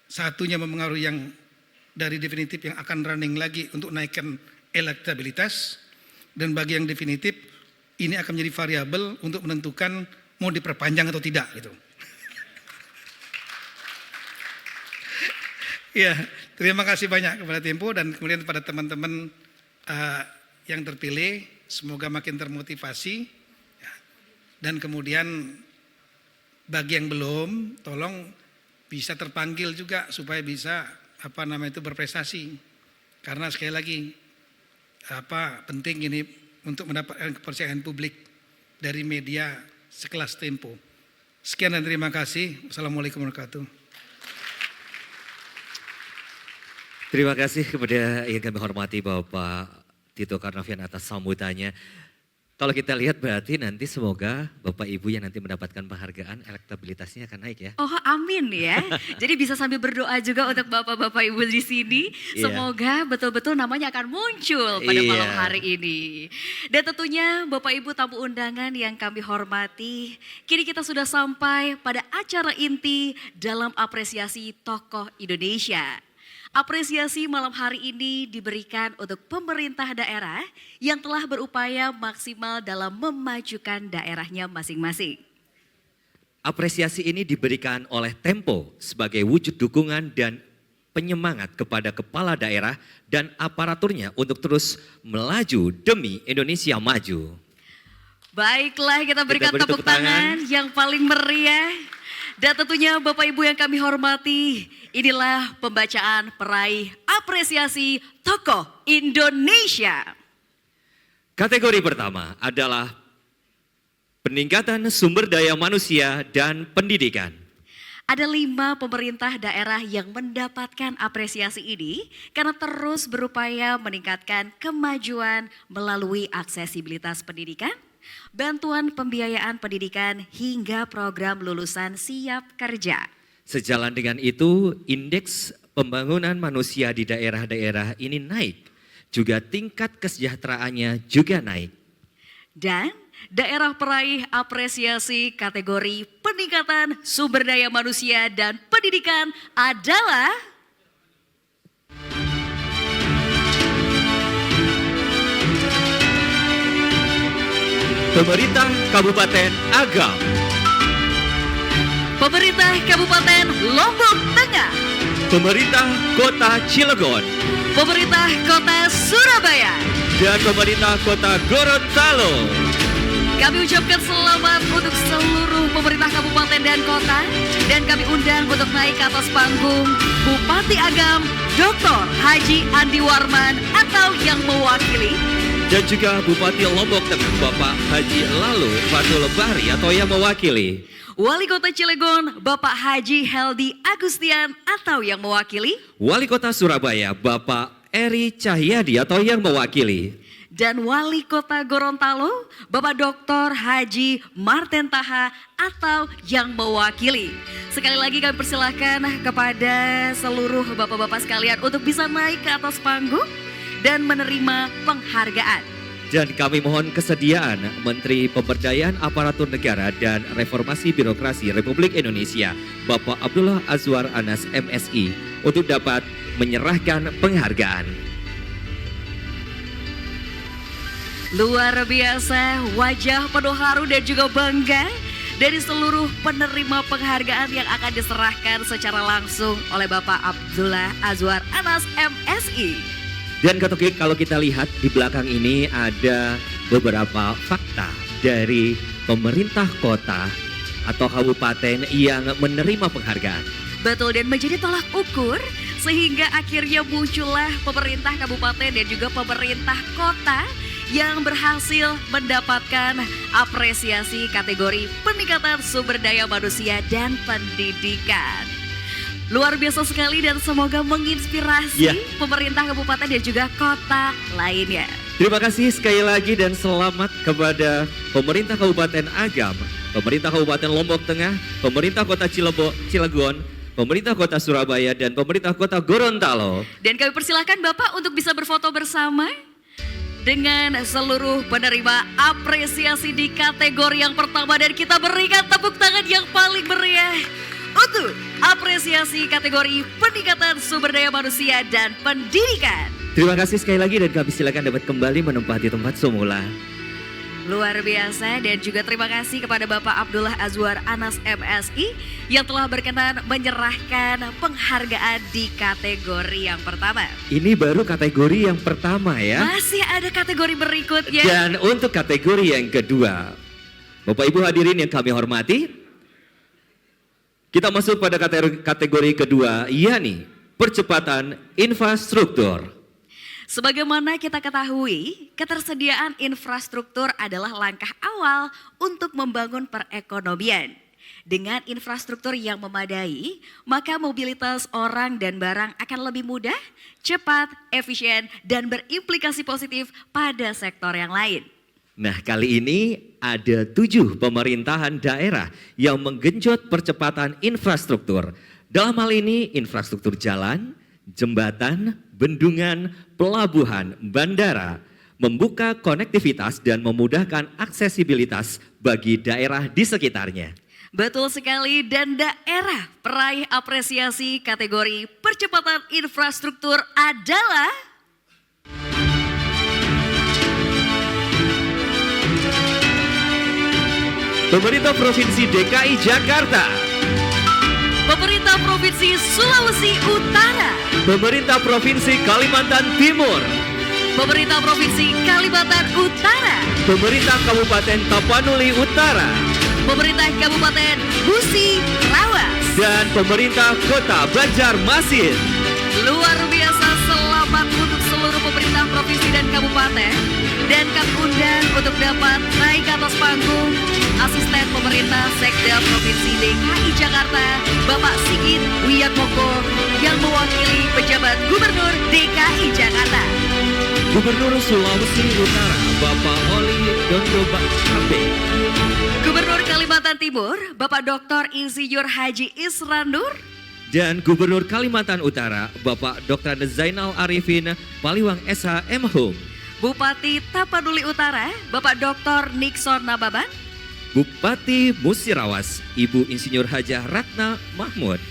Satunya mempengaruhi yang dari definitif yang akan running lagi untuk naikkan elektabilitas, dan bagi yang definitif ini akan menjadi variabel untuk menentukan mau diperpanjang atau tidak gitu. Ya, terima kasih banyak kepada Tempo dan kemudian kepada teman-teman yang terpilih, semoga makin termotivasi. Dan kemudian bagi yang belum, tolong bisa terpanggil juga supaya bisa berprestasi. Karena sekali lagi penting ini untuk mendapatkan kepercayaan publik dari media sekelas Tempo. Sekian dan terima kasih. Wassalamualaikum warahmatullahi wabarakatuh. Terima kasih kepada yang kami hormati Bapak Tito Karnavian atas sambutannya. Kalau kita lihat berarti nanti semoga Bapak Ibu yang nanti mendapatkan penghargaan elektabilitasnya akan naik ya. Oh amin ya. Jadi bisa sambil berdoa juga untuk Bapak-Bapak Ibu di sini. Iya. Semoga betul-betul namanya akan muncul pada malam Iya. hari ini. Dan tentunya Bapak Ibu tamu undangan yang kami hormati. Kini kita sudah sampai pada acara inti dalam apresiasi tokoh Indonesia. Apresiasi malam hari ini diberikan untuk pemerintah daerah yang telah berupaya maksimal dalam memajukan daerahnya masing-masing. Apresiasi ini diberikan oleh Tempo sebagai wujud dukungan dan penyemangat kepada kepala daerah dan aparaturnya untuk terus melaju demi Indonesia maju. Baiklah, kita berikan beri tepuk tepuk tangan. tangan yang paling meriah. Dan tentunya Bapak Ibu yang kami hormati, inilah pembacaan peraih apresiasi tokoh Indonesia. Kategori pertama adalah peningkatan sumber daya manusia dan pendidikan. Ada 5 pemerintah daerah yang mendapatkan apresiasi ini karena terus berupaya meningkatkan kemajuan melalui aksesibilitas pendidikan, bantuan pembiayaan pendidikan hingga program lulusan siap kerja. Sejalan dengan itu, indeks pembangunan manusia di daerah-daerah ini naik. Juga tingkat kesejahteraannya juga naik. Dan daerah peraih apresiasi kategori peningkatan sumber daya manusia dan pendidikan adalah Pemerintah Kabupaten Agam, pemerintah Kabupaten Lombok Tengah, Pemerintah Kota Cilegon, pemerintah Kota Surabaya. dan Pemerintah Kota Gorontalo. Kami ucapkan selamat untuk seluruh pemerintah kabupaten dan kota. Dan kami undang untuk naik ke atas panggung Bupati Agam, Dr. Haji Andi Warman atau yang mewakili. Dan juga Bupati Lombok Tengah Bapak Haji Lalu Fatul Bahri atau yang mewakili. Wali Kota Cilegon, Bapak Haji Heldi Agustian atau yang mewakili. Wali Kota Surabaya Bapak Eri Cahyadi atau yang mewakili. Dan Wali Kota Gorontalo, Bapak Dr. Haji Marten Taha atau yang mewakili. Sekali lagi kami persilahkan kepada seluruh bapak-bapak sekalian untuk bisa naik ke atas panggung dan menerima penghargaan. Dan kami mohon kesediaan Menteri Pemberdayaan Aparatur Negara dan Reformasi Birokrasi Republik Indonesia Bapak Abdullah Azwar Anas MSI untuk dapat menyerahkan penghargaan. Luar biasa, wajah penuh haru dan juga bangga dari seluruh penerima penghargaan yang akan diserahkan secara langsung oleh Bapak Abdullah Azwar Anas MSI. Dan kalau kita lihat di belakang ini ada beberapa fakta dari pemerintah kota atau kabupaten yang menerima penghargaan. Betul, dan menjadi tolak ukur sehingga akhirnya muncullah pemerintah kabupaten dan juga pemerintah kota yang berhasil mendapatkan apresiasi kategori peningkatan sumber daya manusia dan pendidikan. Luar biasa sekali dan semoga menginspirasi Ya. pemerintah kabupaten dan juga kota lainnya. Terima kasih sekali lagi dan selamat kepada pemerintah Kabupaten Agam, pemerintah Kabupaten Lombok Tengah, pemerintah Kota Cilegon, pemerintah Kota Surabaya, dan pemerintah Kota Gorontalo. Dan kami persilahkan Bapak untuk bisa berfoto bersama dengan seluruh penerima apresiasi di kategori yang pertama. Dan kita berikan tepuk tangan yang paling meriah untuk apresiasi kategori peningkatan sumber daya manusia dan pendidikan. Terima kasih sekali lagi dan kami silakan dapat kembali menempati tempat semula. Luar biasa dan juga terima kasih kepada Bapak Abdullah Azwar Anas MSI yang telah berkenan menyerahkan penghargaan di kategori yang pertama. Ini baru kategori yang pertama ya. Masih ada kategori berikutnya. Dan untuk kategori yang kedua, Bapak Ibu hadirin yang kami hormati, kita masuk pada kategori kedua, yakni percepatan infrastruktur. Sebagaimana kita ketahui, ketersediaan infrastruktur adalah langkah awal untuk membangun perekonomian. Dengan infrastruktur yang memadai, maka mobilitas orang dan barang akan lebih mudah, cepat, efisien, dan berimplikasi positif pada sektor yang lain. Nah, kali ini ada 7 pemerintahan daerah yang menggenjot percepatan infrastruktur. Dalam hal ini infrastruktur jalan, jembatan, bendungan, pelabuhan, bandara, membuka konektivitas dan memudahkan aksesibilitas bagi daerah di sekitarnya. Betul sekali, dan daerah peraih apresiasi kategori percepatan infrastruktur adalah Pemerintah Provinsi DKI Jakarta, Pemerintah Provinsi Sulawesi Utara, Pemerintah Provinsi Kalimantan Timur, Pemerintah Provinsi Kalimantan Utara, Pemerintah Kabupaten Tapanuli Utara, Pemerintah Kabupaten Musi Rawas. dan Pemerintah Kota Banjarmasin. Luar biasa, selamat untuk seluruh pemerintah provinsi dan kabupaten. Dan kami undang untuk dapat naik ke atas panggung Asisten Pemerintah Sekda Provinsi DKI Jakarta, Bapak Sigit Wiyatmoko, yang mewakili pejabat Gubernur DKI Jakarta. Gubernur Sulawesi Utara, Bapak Oli Dondo Bakambe. Gubernur Kalimantan Timur, Bapak Dr. Insinyur Haji Israndur. Dan Gubernur Kalimantan Utara, Bapak Dr. Zainal Arifin Paliwang SH M.Hum. Bupati Tapanuli Utara, Bapak Dr. Nixon Nababan. Bupati Musirawas, Ibu Insinyur Hajah Ratna Mahmud.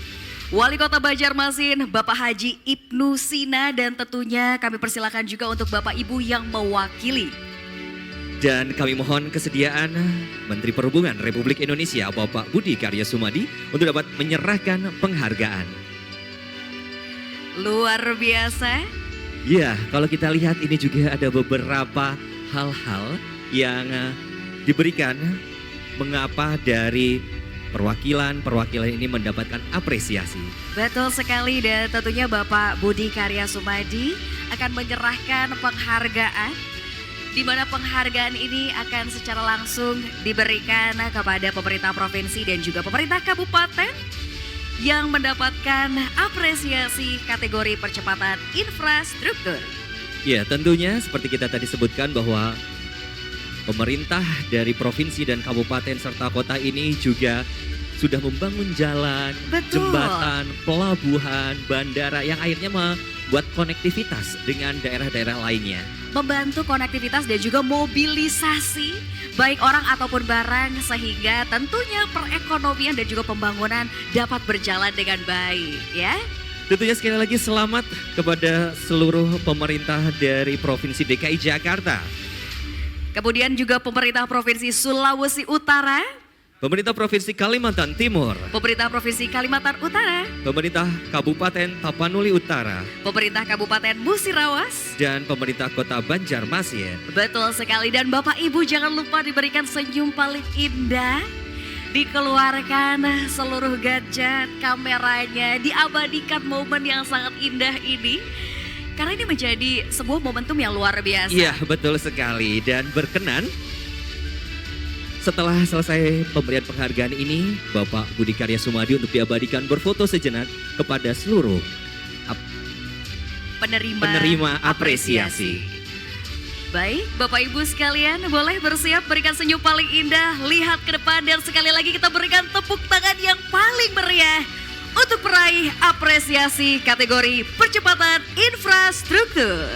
Wali Kota Banjarmasin, Bapak Haji Ibnu Sina, dan tentunya kami persilakan juga untuk Bapak Ibu yang mewakili. Dan kami mohon kesediaan Menteri Perhubungan Republik Indonesia, Bapak Budi Karya Sumadi, untuk dapat menyerahkan penghargaan. Luar biasa. Ya, kalau kita lihat ini juga ada beberapa hal-hal yang diberikan mengapa dari perwakilan ini mendapatkan apresiasi. Betul sekali, dan tentunya Bapak Budi Karya Sumadi akan menyerahkan penghargaan, di mana penghargaan ini akan secara langsung diberikan kepada pemerintah provinsi dan juga pemerintah kabupaten yang mendapatkan apresiasi kategori percepatan infrastruktur. Ya, tentunya seperti kita tadi sebutkan bahwa pemerintah dari provinsi dan kabupaten serta kota ini juga sudah membangun jalan, Betul. jembatan, pelabuhan, bandara yang akhirnya membuat konektivitas dengan daerah-daerah lainnya. Membantu konektivitas dan juga mobilisasi baik orang ataupun barang, sehingga tentunya perekonomian dan juga pembangunan dapat berjalan dengan baik, ya. Tentunya sekali lagi selamat kepada seluruh pemerintah dari Provinsi DKI Jakarta, Kemudian juga pemerintah Provinsi Sulawesi Utara, pemerintah Provinsi Kalimantan Timur, pemerintah Provinsi Kalimantan Utara, pemerintah Kabupaten Tapanuli Utara, pemerintah Kabupaten Musirawas. dan pemerintah Kota Banjarmasin. Betul sekali, dan Bapak Ibu jangan lupa diberikan senyum paling indah. Dikeluarkan seluruh gadget, kameranya, diabadikan momen yang sangat indah ini. Karena ini menjadi sebuah momentum yang luar biasa. Iya, betul sekali. Dan berkenan setelah selesai pemberian penghargaan ini, Bapak Budi Karya Sumadi untuk diabadikan berfoto sejenak kepada seluruh penerima apresiasi. Baik, Bapak Ibu sekalian, boleh bersiap berikan senyum paling indah, lihat ke depan, dan sekali lagi kita berikan tepuk tangan yang paling meriah untuk peraih apresiasi kategori percepatan infrastruktur.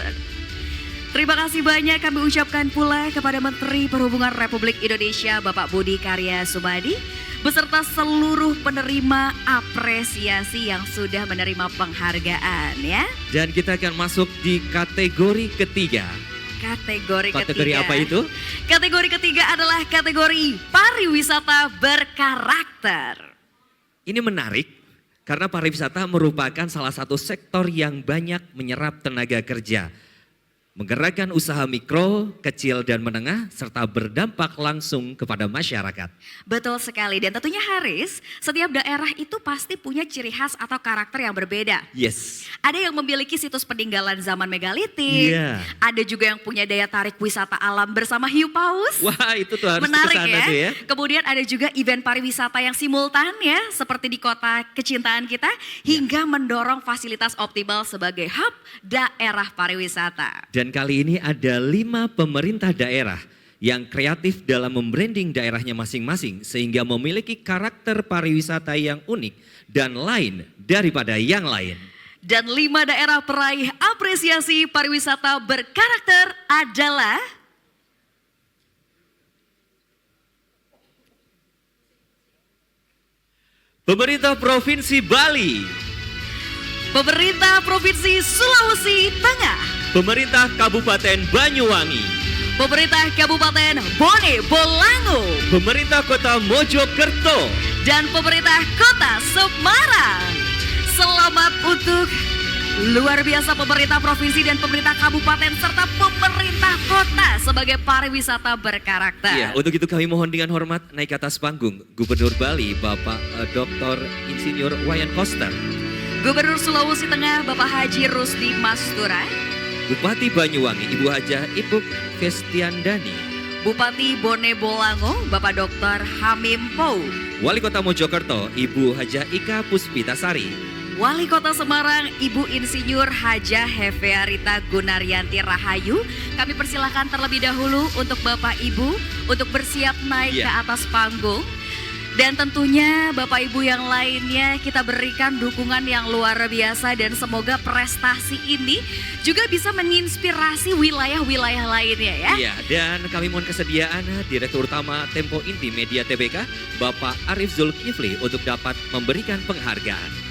Terima kasih banyak kami ucapkan pula kepada Menteri Perhubungan Republik Indonesia, Bapak Budi Karya Sumadi, beserta seluruh penerima apresiasi yang sudah menerima penghargaan, ya. Dan kita akan masuk di kategori ketiga. Kategori Kategori ketiga. apa itu? Kategori ketiga adalah kategori pariwisata berkarakter. Ini menarik karena pariwisata merupakan salah satu sektor yang banyak menyerap tenaga kerja, menggerakkan usaha mikro, kecil, dan menengah, serta berdampak langsung kepada masyarakat. Betul sekali, dan tentunya Haris, setiap daerah itu pasti punya ciri khas atau karakter yang berbeda. Yes. Ada yang memiliki situs peninggalan zaman megalitik, Iya. ada juga yang punya daya tarik wisata alam bersama hiu paus. Wah, itu tuh harus Menarik kesana ya. tuh ya. Kemudian ada juga event pariwisata yang simultan ya, seperti di kota kecintaan kita, hingga mendorong fasilitas optimal sebagai hub daerah pariwisata. Dan kali ini ada 5 pemerintah daerah yang kreatif dalam membranding daerahnya masing-masing sehingga memiliki karakter pariwisata yang unik dan lain daripada yang lain. Dan 5 daerah peraih apresiasi pariwisata berkarakter adalah Pemerintah Provinsi Bali, pemerintah Provinsi Sulawesi Tengah, Pemerintah Kabupaten Banyuwangi, pemerintah Kabupaten Bone Bolango, Pemerintah Kota Mojokerto, dan pemerintah Kota Semarang. Selamat untuk luar biasa pemerintah provinsi dan pemerintah kabupaten serta pemerintah kota sebagai pariwisata berkarakter. Iya, untuk itu kami mohon dengan hormat naik ke atas panggung Gubernur Bali Bapak Dr. Insinyur Wayan Koster, Gubernur Sulawesi Tengah Bapak Haji Rusdi Mastura, Bupati Banyuwangi Ibu Hajah Ipuk Festiandani, Bupati Bone Bolango Bapak Dr. Hamim Pou, Wali Kota Mojokerto Ibu Hajah Ika Puspitasari, Wali Kota Semarang Ibu Insinyur Hajah Hefearita Gunaryanti Rahayu. Kami persilahkan terlebih dahulu untuk Bapak Ibu untuk bersiap naik ke atas panggung. Dan tentunya Bapak Ibu yang lainnya kita berikan dukungan yang luar biasa dan semoga prestasi ini juga bisa menginspirasi wilayah-wilayah lainnya ya. Iya, dan kami mohon kesediaan Direktur Utama Tempo Inti Media TBK Bapak Arif Zulkifli untuk dapat memberikan penghargaan.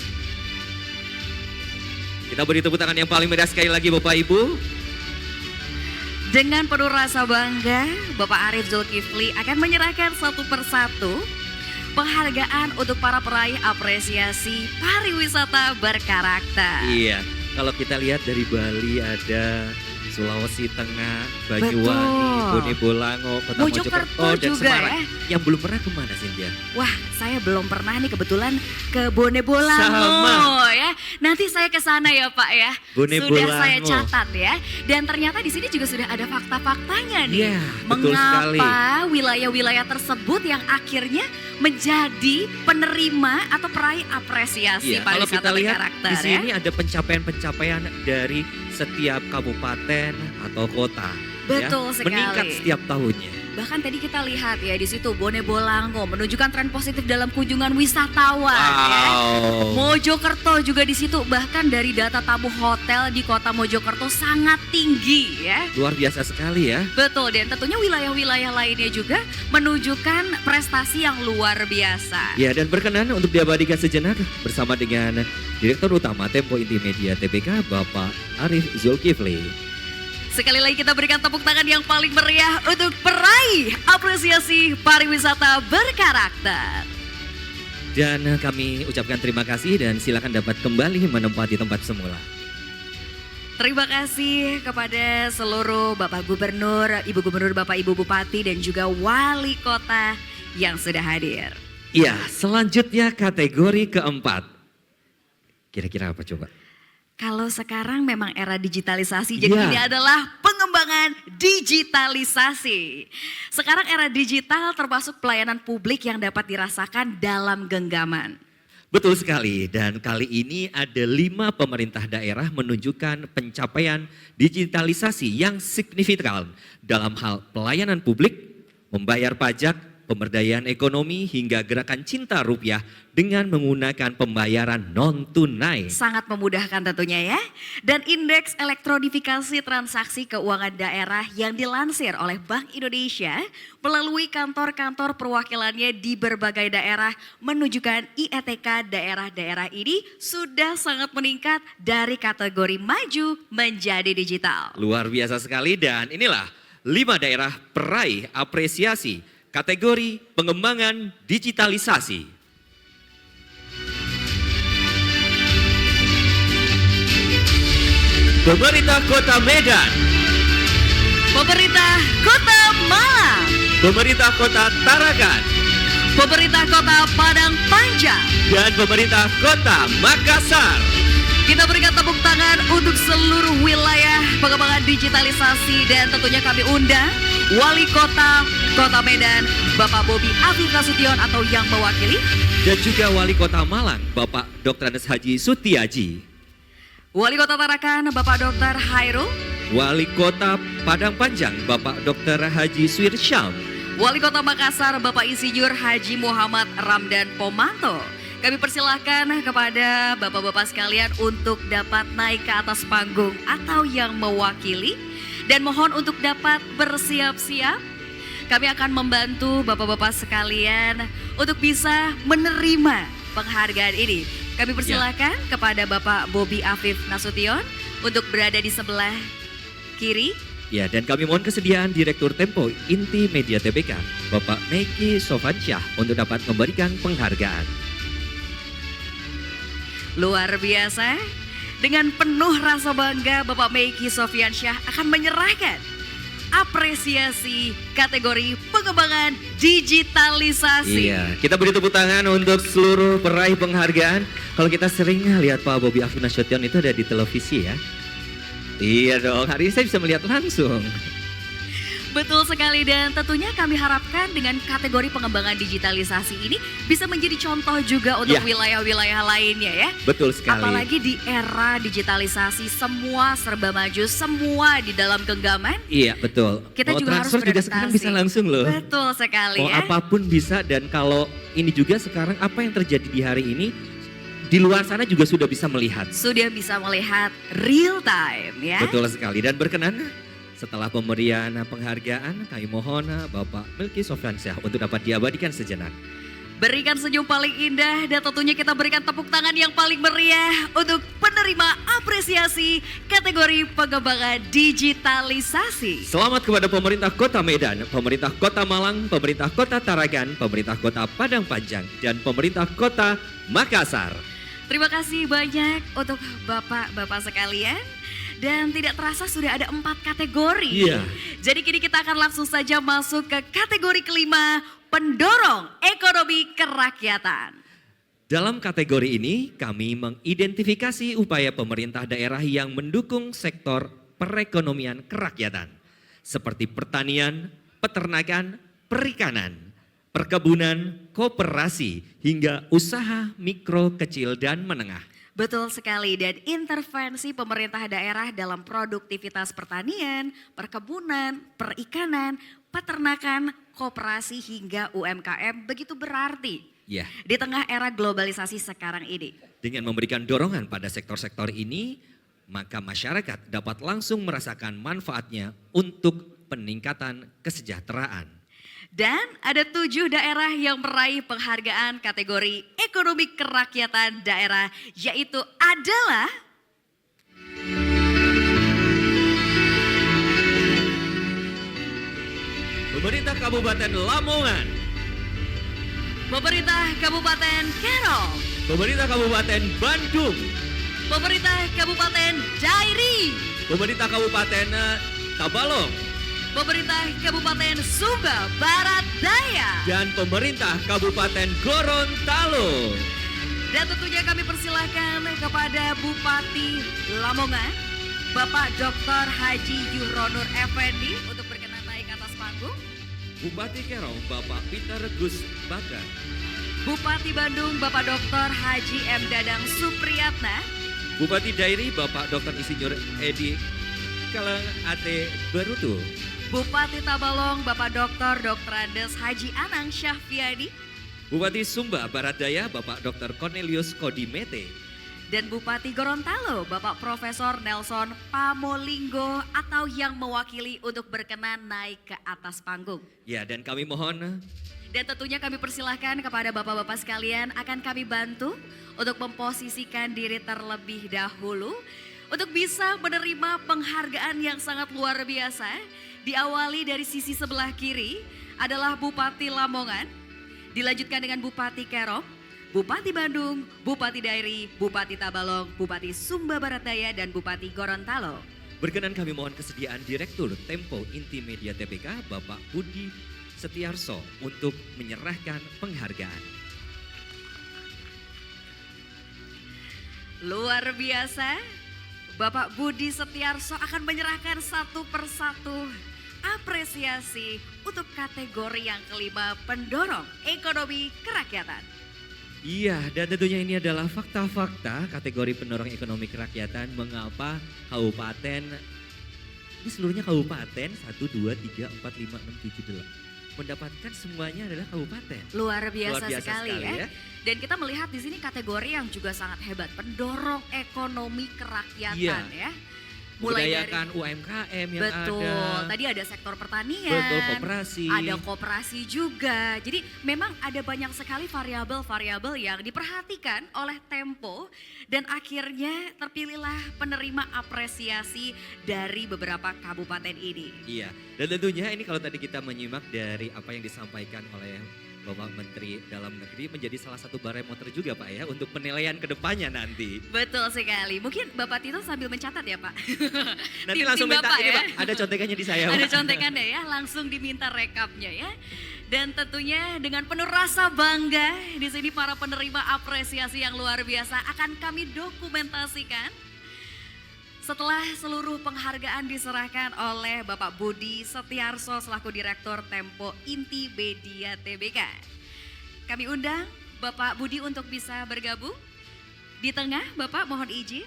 Kita beri tepuk tangan yang paling meriah sekali lagi Bapak Ibu. Dengan penuh rasa bangga, Bapak Arif Zulkifli akan menyerahkan satu persatu penghargaan untuk para peraih apresiasi pariwisata berkarakter. Iya, kalau kita lihat dari Bali ada Sulawesi Tengah, Banyuwangi, Bone Bolango, Kota Mojokerto dan juga Semarang. ya. Yang belum pernah kemana Cynthia? Wah, saya belum pernah nih kebetulan ke Bone Bolango Sama. ya. Nanti saya ke sana ya Pak ya. Bone Sudah Bolango. saya catat ya. Dan ternyata di sini juga sudah ada fakta-faktanya nih. Iya, betul sekali. Mengapa wilayah-wilayah tersebut yang akhirnya menjadi penerima atau peraih apresiasi Iya, kalau pariwisata kita lihat berkarakter di sini ya. ada pencapaian-pencapaian dari setiap kabupaten atau kota. Betul sekali. Meningkat setiap tahunnya. Bahkan tadi kita lihat ya di situ Bone Bolango menunjukkan tren positif dalam kunjungan wisatawan. Ya. Mojokerto juga di situ, bahkan dari data tamu hotel di kota Mojokerto sangat tinggi ya. Luar biasa sekali ya. Betul, dan tentunya wilayah-wilayah lainnya juga menunjukkan prestasi yang luar biasa. Ya, dan berkenan untuk diabadikan sejenak bersama dengan Direktur Utama Tempo Inti Media TBK Bapak Arif Zulkifli. Sekali lagi kita berikan tepuk tangan yang paling meriah untuk peraih apresiasi pariwisata berkarakter. Dan kami ucapkan terima kasih dan silakan dapat kembali menempati tempat semula. Terima kasih kepada seluruh Bapak Gubernur, Ibu Gubernur, Bapak Ibu Bupati dan juga Wali Kota yang sudah hadir. Iya, selanjutnya kategori keempat. Kira-kira apa coba? Kalau sekarang memang era digitalisasi, jadi Iya. ini adalah pengembangan digitalisasi. Sekarang era digital termasuk pelayanan publik yang dapat dirasakan dalam genggaman. Betul sekali, dan kali ini ada 5 pemerintah daerah menunjukkan pencapaian digitalisasi yang signifikan dalam hal pelayanan publik, membayar pajak, pemberdayaan ekonomi hingga gerakan cinta rupiah dengan menggunakan pembayaran non-tunai. Sangat memudahkan tentunya ya. Dan indeks elektronifikasi transaksi keuangan daerah yang dilansir oleh Bank Indonesia melalui kantor-kantor perwakilannya di berbagai daerah menunjukkan IETK daerah-daerah ini sudah sangat meningkat dari kategori maju menjadi digital. Luar biasa sekali, dan inilah 5 daerah peraih apresiasi kategori pengembangan digitalisasi. Pemerintah Kota Medan, Pemerintah Kota Malang, Pemerintah Kota Tarakan, Pemerintah Kota Padang Panjang, dan Pemerintah Kota Makassar. kita berikan tepuk tangan untuk seluruh wilayah pengembangan digitalisasi dan tentunya kami undang Wali Kota Kota Medan Bapak Bobi Afif Nasution atau yang mewakili, Dan juga Wali Kota Malang Bapak Dr. Andes Haji Sutiaji. Wali Kota Tarakan Bapak Dr. Hairul, Wali Kota Padang Panjang Bapak Dr. Haji Suirsyam. Wali Kota Makassar Bapak Insinyur Haji Muhammad Ramdan Pomanto. Kami persilahkan kepada bapak-bapak sekalian untuk dapat naik ke atas panggung atau yang mewakili. Dan mohon untuk dapat bersiap-siap. Kami akan membantu bapak-bapak sekalian untuk bisa menerima penghargaan ini. Kami persilahkan kepada Bapak Bobi Afif Nasution untuk berada di sebelah kiri. Ya, dan kami mohon kesediaan Direktur Tempo Inti Media TBK, Bapak Meiki Sovansyah untuk dapat memberikan penghargaan. Luar biasa, dengan penuh rasa bangga Bapak Meiki Sovansyah akan menyerahkan apresiasi kategori pengembangan digitalisasi. Iya, kita beri tepuk tangan untuk seluruh peraih penghargaan. Kalau kita sering lihat Pak Bobi Afif Nasution itu ada di televisi ya. Iya dong, hari ini saya bisa melihat langsung. Betul sekali, dan tentunya kami harapkan dengan kategori pengembangan digitalisasi ini bisa menjadi contoh juga untuk Ya. wilayah-wilayah lainnya ya. Betul sekali. Apalagi di era digitalisasi semua serba maju, semua di dalam genggaman. Iya, betul. Kita Mau juga harus transfer juga sekarang beradaptasi. bisa langsung loh. Betul sekali Mau ya. apapun bisa, dan kalau ini juga sekarang apa yang terjadi di hari ini di luar sana juga sudah bisa melihat. Sudah bisa melihat real time ya. Betul sekali, dan berkenan setelah pemberian penghargaan kami mohon Bapak Meiki Sovansyah untuk dapat diabadikan sejenak. Berikan senyum paling indah dan tentunya kita berikan tepuk tangan yang paling meriah untuk penerima apresiasi kategori pengembangan digitalisasi. Selamat kepada pemerintah Kota Medan, pemerintah Kota Malang, pemerintah Kota Taragan, pemerintah Kota Padang Panjang, dan pemerintah Kota Makassar. Terima kasih banyak untuk bapak-bapak sekalian. Dan tidak terasa sudah ada 4 kategori. Iya. Jadi kini kita akan langsung saja masuk ke kategori kelima, pendorong ekonomi kerakyatan. Dalam kategori ini kami mengidentifikasi upaya pemerintah daerah yang mendukung sektor perekonomian kerakyatan. Seperti pertanian, peternakan, perikanan, perkebunan, koperasi, hingga usaha mikro, kecil, dan menengah. Betul sekali, dan intervensi pemerintah daerah dalam produktivitas pertanian, perkebunan, perikanan, peternakan, koperasi hingga UMKM begitu berarti Ya, di tengah era globalisasi sekarang ini. dengan memberikan dorongan pada sektor-sektor ini, maka masyarakat dapat langsung merasakan manfaatnya untuk peningkatan kesejahteraan. Dan ada 7 daerah yang meraih penghargaan kategori ekonomi kerakyatan daerah, yaitu adalah Pemerintah Kabupaten Lamongan, pemerintah Kabupaten Kerong, pemerintah Kabupaten Bandung, pemerintah Kabupaten Dairi, pemerintah Kabupaten Tabalong, pemerintah Kabupaten Sumba Barat Daya. dan pemerintah Kabupaten Gorontalo. Dan tentunya kami persilahkan kepada Bupati Lamongan, Bapak Dr. Haji Yuhronur Effendi untuk berkenan naik ke atas panggung. Bupati Kerong, Bapak Peter Gus Bakar. Bupati Bandung, Bapak Dr. Haji M. Dadang Supriyatna. Bupati Dairi, Bapak Dr. Insinyur Edi Kaleng Ate Berutu. Bupati Tabalong, Bapak Dr. Andes Haji Anang Syahfiadi. Bupati Sumba Barat Daya, Bapak Dr. Cornelius Kodimete. Dan Bupati Gorontalo, Bapak Profesor Nelson Pamolinggo atau yang mewakili untuk berkenan naik ke atas panggung. Ya, dan kami mohon Dan tentunya kami persilahkan kepada bapak-bapak sekalian, akan kami bantu untuk memposisikan diri terlebih dahulu untuk bisa menerima penghargaan yang sangat luar biasa. Diawali dari sisi sebelah kiri adalah Bupati Lamongan, dilanjutkan dengan Bupati Kerong, Bupati Bandung, Bupati Dairi, Bupati Tabalong, Bupati Sumba Barat Daya, dan Bupati Gorontalo. berkenan kami mohon kesediaan Direktur Tempo Inti Media TBK, Bapak Budi Setiarso untuk menyerahkan penghargaan. Luar biasa, Bapak Budi Setiarso akan menyerahkan satu persatu apresiasi untuk kategori yang kelima, pendorong ekonomi kerakyatan. Iya, dan tentunya ini adalah fakta-fakta kategori pendorong ekonomi kerakyatan mengapa Kabupaten Ini seluruhnya kabupaten 1, 2, 3, 4, 5, 6, 7, 8. Mendapatkan semuanya adalah kabupaten. Luar biasa, Luar biasa sekali, sekali ya. ya. Dan kita melihat di sini kategori yang juga sangat hebat, pendorong ekonomi kerakyatan Iya. ya. Memberdayakan UMKM yang betul. ada. Tadi ada sektor pertanian. Betul, koperasi. Ada koperasi juga. Jadi memang ada banyak sekali variabel-variabel yang diperhatikan oleh Tempo dan akhirnya terpilihlah penerima apresiasi dari beberapa kabupaten ini. Iya, dan tentunya ini kalau tadi kita menyimak dari apa yang disampaikan oleh Bapak Menteri Dalam Negeri menjadi salah satu barometer juga Pak ya untuk penilaian ke depannya nanti. Betul sekali. Mungkin Bapak Tito sambil mencatat ya Pak. Nanti Tim-tim langsung minta Bapak ini ya. Pak, ada contekannya di saya Pak. Ada contekannya ya, langsung diminta rekapnya ya. Dan tentunya dengan penuh rasa bangga di sini para penerima apresiasi yang luar biasa akan kami dokumentasikan. Setelah seluruh penghargaan diserahkan oleh Bapak Budi Setiarso selaku Direktur Tempo Inti Media Tbk. Kami undang Bapak Budi untuk bisa bergabung. Di tengah Bapak mohon izin.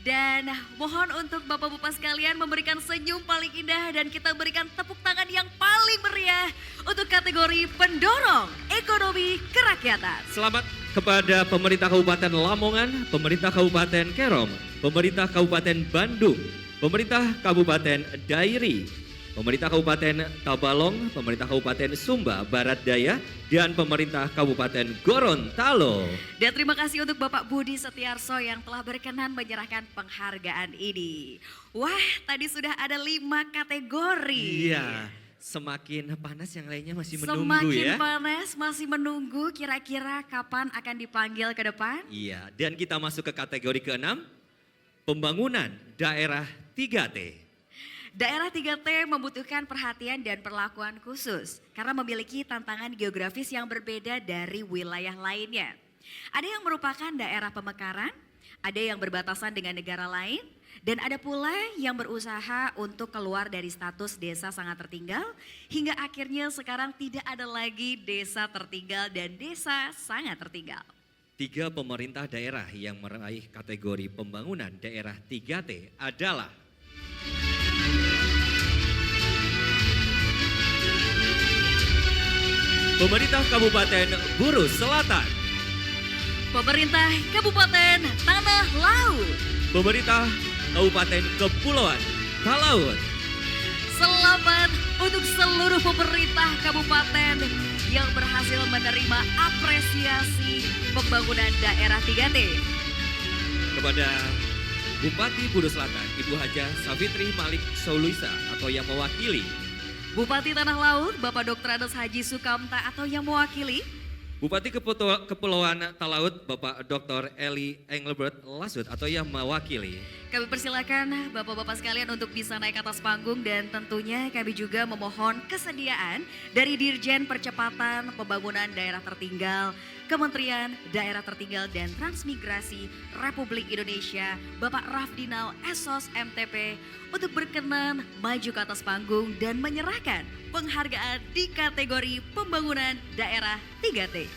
Dan mohon untuk Bapak-Bapak sekalian memberikan senyum paling indah dan kita berikan tepuk tangan yang paling meriah untuk kategori pendorong ekonomi kerakyatan. Selamat kepada pemerintah Kabupaten Lamongan, pemerintah Kabupaten Kerom, pemerintah Kabupaten Bandung, pemerintah Kabupaten Dairi, pemerintah Kabupaten Tabalong, pemerintah Kabupaten Sumba Barat Daya, dan pemerintah Kabupaten Gorontalo. Dan terima kasih untuk Bapak Budi Setiarso yang telah berkenan menyerahkan penghargaan ini. Wah, tadi sudah ada 5 kategori. Iya, semakin panas yang lainnya masih menunggu Semakin ya. panas, masih menunggu kira-kira kapan akan dipanggil ke depan. Iya, dan kita masuk ke kategori ke-6, pembangunan daerah 3T. Daerah 3T membutuhkan perhatian dan perlakuan khusus karena memiliki tantangan geografis yang berbeda dari wilayah lainnya. Ada yang merupakan daerah pemekaran, ada yang berbatasan dengan negara lain, dan ada pula yang berusaha untuk keluar dari status desa sangat tertinggal hingga akhirnya sekarang tidak ada lagi desa tertinggal dan desa sangat tertinggal. 3 pemerintah daerah yang meraih kategori pembangunan daerah 3T adalah Pemerintah Kabupaten Buru Selatan, Pemerintah Kabupaten Tanah Laut, Pemerintah Kabupaten Kepulauan Talaut. selamat untuk seluruh pemerintah kabupaten yang berhasil menerima apresiasi pembangunan daerah 3T. Kepada Bupati Buru Selatan, Ibu Haja Savitri Malik Soluisa atau yang mewakili, Bupati Tanah Laut, Bapak Dr. Andes Haji Sukamta atau yang mewakili, Bupati Kepulauan Talaut, Bapak Dr. Eli Engelbert Lasut atau yang mewakili. kami persilakan Bapak-Bapak sekalian untuk bisa naik ke atas panggung dan tentunya kami juga memohon kesediaan dari Dirjen Percepatan Pembangunan Daerah Tertinggal, Kementerian Daerah Tertinggal dan Transmigrasi Republik Indonesia, Bapak Rafdinal Esos MTP untuk berkenan maju ke atas panggung dan menyerahkan penghargaan di kategori pembangunan daerah 3T.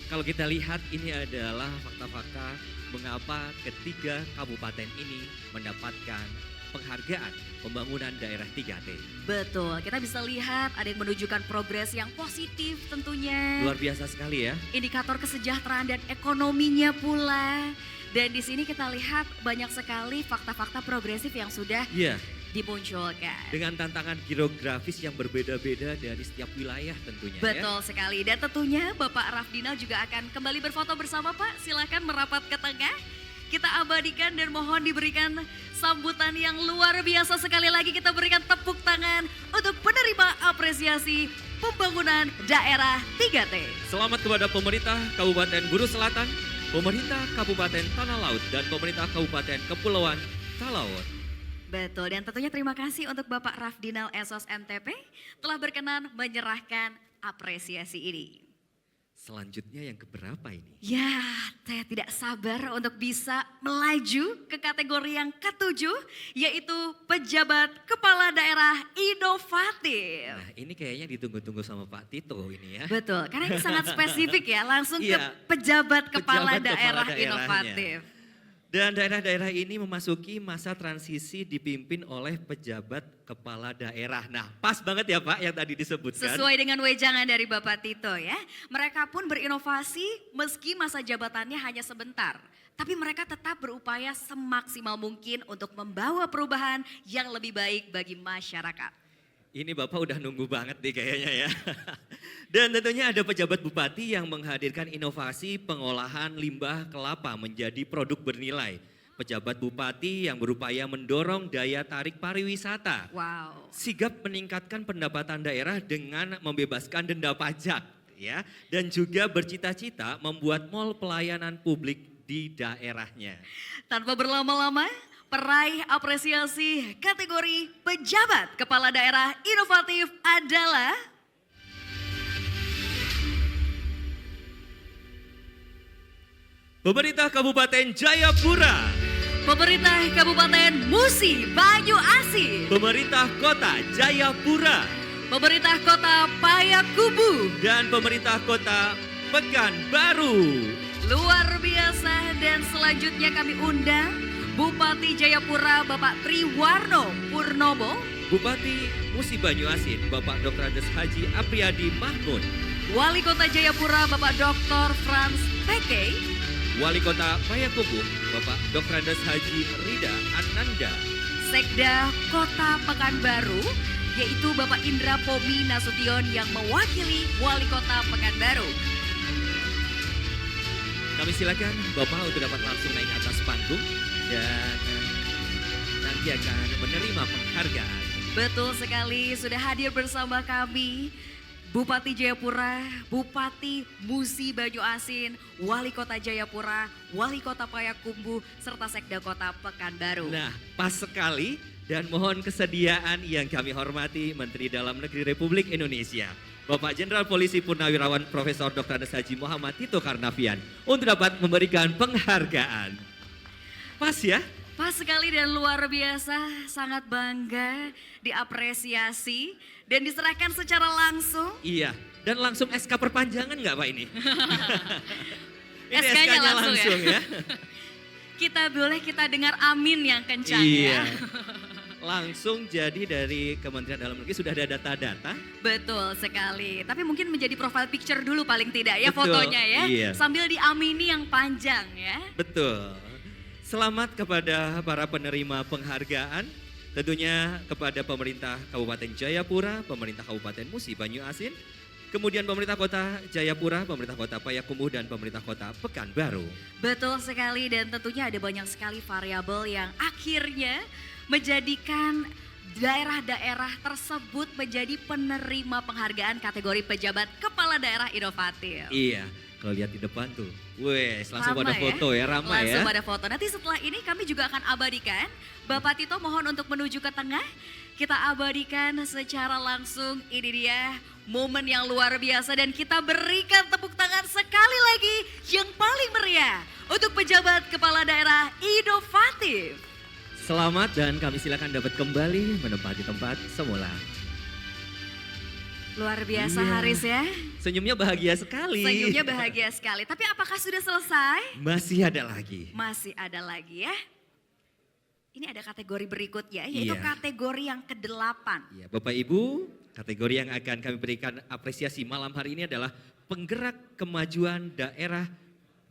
Kalau kita lihat ini adalah fakta-fakta mengapa ketiga kabupaten ini mendapatkan penghargaan pembangunan daerah 3T. Betul, kita bisa lihat ada yang menunjukkan progres yang positif tentunya. Luar biasa sekali ya. Indikator kesejahteraan dan ekonominya pula. Dan di sini kita lihat banyak sekali fakta-fakta progresif yang sudah Iya, dimunculkan. dengan tantangan geografis yang berbeda-beda dari setiap wilayah tentunya ya. Betul sekali. Dan tentunya Bapak Rafdinal juga akan kembali berfoto bersama Pak. Silakan merapat ke tengah. Kita abadikan dan mohon diberikan sambutan yang luar biasa. Sekali lagi kita berikan tepuk tangan untuk penerima apresiasi pembangunan daerah 3T. Selamat kepada pemerintah Kabupaten Buru Selatan, pemerintah Kabupaten Tanah Laut, dan pemerintah Kabupaten Kepulauan Talaut. Betul, dan tentunya terima kasih untuk Bapak Rafdinal Esos MTP telah berkenan menyerahkan apresiasi ini. Selanjutnya yang keberapa ini? Ya, saya tidak sabar untuk bisa melaju ke kategori yang ketujuh, yaitu pejabat kepala daerah inovatif. Nah ini kayaknya ditunggu-tunggu sama Pak Tito ini ya. Betul, karena ini sangat spesifik ya, langsung ke Iya, pejabat kepala pejabat kepala daerah daerahnya. inovatif. Dan daerah-daerah ini memasuki masa transisi dipimpin oleh pejabat kepala daerah. Nah, pas banget ya Pak yang tadi disebutkan. Sesuai dengan wejangan dari Bapak Tito ya. Mereka pun berinovasi meski masa jabatannya hanya sebentar. Tapi mereka tetap berupaya semaksimal mungkin untuk membawa perubahan yang lebih baik bagi masyarakat. Ini Bapak udah nunggu banget nih kayaknya ya. Dan tentunya ada pejabat bupati yang menghadirkan inovasi pengolahan limbah kelapa menjadi produk bernilai. Pejabat bupati yang berupaya mendorong daya tarik pariwisata. Wow. Sigap meningkatkan pendapatan daerah dengan membebaskan denda pajak ya, dan juga bercita-cita membuat mall pelayanan publik di daerahnya. Tanpa berlama-lama, peraih apresiasi kategori pejabat kepala daerah inovatif adalah Pemerintah Kabupaten Jayapura, pemerintah Kabupaten Musi Banyu Asin, Pemerintah Kota Jayapura, pemerintah Kota Payakumbuh. dan Pemerintah Kota Pekanbaru. Luar biasa, dan selanjutnya kami undang Bupati Jayapura Bapak Triwarno Purnomo, Bupati Musi Banyu Asin, Bapak Dr. Andes Haji Apriyadi Mahmud, Wali Kota Jayapura Bapak Dr. Franz Peke, Wali Kota Payakumbuh, Bapak Dr. Andes Haji Rida Ananda, Sekda Kota Pekanbaru, yaitu Bapak Indra Pomi Nasution yang mewakili Wali Kota Pekanbaru. Kami silakan Bapak untuk dapat langsung naik atas panggung dan nanti akan menerima penghargaan. Betul sekali, sudah hadir bersama kami Bupati Jayapura, Bupati Musi Banyu Asin, Wali Kota Jayapura, Wali Kota Payakumbuh, serta Sekda Kota Pekanbaru. Nah, pas sekali dan mohon kesediaan yang kami hormati Menteri Dalam Negeri Republik Indonesia, Bapak Jenderal Polisi Purnawirawan Profesor Dr. Andes Haji Muhammad Tito Karnavian untuk dapat memberikan penghargaan. Pas ya? Pas sekali dan luar biasa, sangat bangga diapresiasi dan diserahkan secara langsung. Iya, dan langsung SK perpanjangan nggak Pak ini? Ini SK-nya SK-nya langsung ya? ya. Kita dengar amin yang kencang Iya. ya. Langsung jadi dari Kementerian Dalam Negeri sudah ada data-data. Betul sekali, tapi mungkin menjadi profile picture dulu paling tidak ya, Betul, fotonya ya. iya. Sambil diamini yang panjang ya. Betul. Selamat kepada para penerima penghargaan. Tentunya kepada pemerintah Kabupaten Jayapura, pemerintah Kabupaten Musi Banyu Asin, kemudian pemerintah Kota Jayapura, pemerintah Kota Payakumbuh, dan pemerintah Kota Pekanbaru. Betul sekali, dan tentunya ada banyak sekali variabel yang akhirnya menjadikan daerah-daerah tersebut menjadi penerima penghargaan kategori pejabat kepala daerah inovatif. Iya, kalau lihat di depan tuh, wes langsung pada Ramai foto ya, ramai ya. Langsung pada foto. Nanti setelah ini kami juga akan abadikan. Bapak Tito mohon untuk menuju ke tengah. Kita abadikan secara langsung, ini dia momen yang luar biasa. Dan kita berikan tepuk tangan sekali lagi yang paling meriah untuk pejabat kepala daerah inovatif. Selamat dan kami silakan dapat kembali menempati tempat semula. Luar biasa Iya. Haris ya. Senyumnya bahagia sekali. Senyumnya bahagia sekali. Tapi apakah sudah selesai? Masih ada lagi. Masih ada lagi ya. Ini ada kategori berikutnya, yaitu Iya. kategori yang ke-8. Ya, Bapak Ibu, kategori yang akan kami berikan apresiasi malam hari ini adalah penggerak kemajuan daerah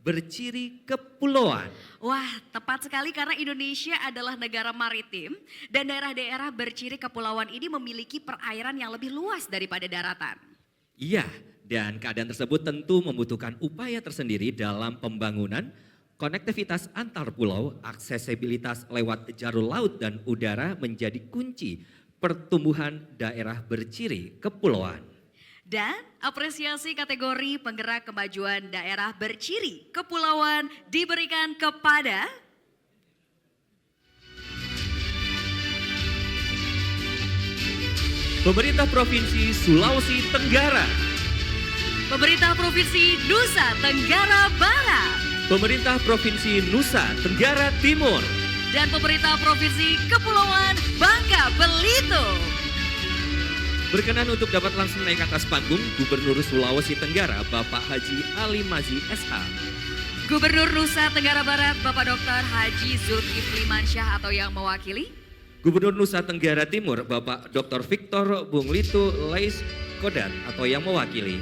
berciri kepulauan. Wah, tepat sekali karena Indonesia adalah negara maritim dan daerah-daerah berciri kepulauan ini memiliki perairan yang lebih luas daripada daratan. Iya, dan keadaan tersebut tentu membutuhkan upaya tersendiri dalam pembangunan konektivitas antar pulau, aksesibilitas lewat jalur laut dan udara menjadi kunci pertumbuhan daerah berciri kepulauan. Dan apresiasi kategori penggerak kemajuan daerah berciri kepulauan diberikan kepada Pemerintah Provinsi Sulawesi Tenggara, pemerintah Provinsi Nusa Tenggara Barat, Pemerintah Provinsi Nusa Tenggara Timur, dan pemerintah Provinsi Kepulauan Bangka Belitung. berkenan untuk dapat langsung naik ke atas panggung Gubernur Sulawesi Tenggara Bapak Haji Ali Mazi SH. Gubernur Nusa Tenggara Barat Bapak Dr. Haji Zulkifli Mansyah atau yang mewakili. Gubernur Nusa Tenggara Timur Bapak Dr. Victor Bunglitu Lais Kodat atau yang mewakili.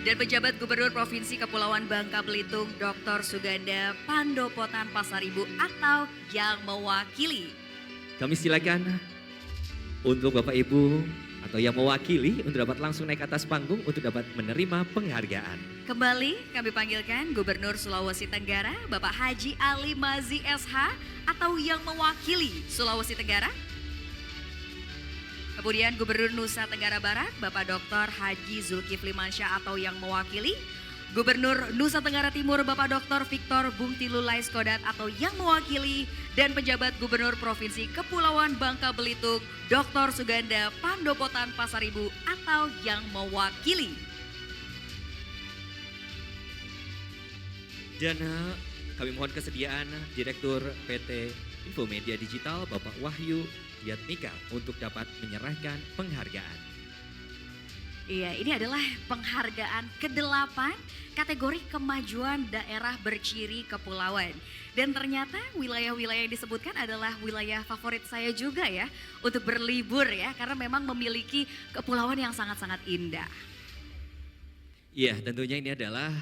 Dan pejabat Gubernur Provinsi Kepulauan Bangka Belitung Dr. Suganda Pandopotan Pasaribu atau yang mewakili. Kami silakan untuk Bapak Ibu atau yang mewakili untuk dapat langsung naik ke atas panggung untuk dapat menerima penghargaan. Kembali kami panggilkan Gubernur Sulawesi Tenggara Bapak Haji Ali Mazi SH atau yang mewakili Sulawesi Tenggara. Kemudian Gubernur Nusa Tenggara Barat Bapak Dr. Haji Zulkifli Mansyah atau yang mewakili. Gubernur Nusa Tenggara Timur Bapak Dr. Victor Bungtilu Lais Kodat atau yang mewakili. Dan pejabat Gubernur Provinsi Kepulauan Bangka Belitung Dr. Suganda Pandopotan Pasaribu atau yang mewakili. Dan kami mohon kesediaan Direktur PT Infomedia Digital Bapak Wahyu Diatmika untuk dapat menyerahkan penghargaan. Iya, ini adalah penghargaan ke-8 kategori kemajuan daerah berciri kepulauan. Dan ternyata wilayah-wilayah yang disebutkan adalah wilayah favorit saya juga ya untuk berlibur ya karena memang memiliki kepulauan yang sangat-sangat indah. Iya, tentunya ini adalah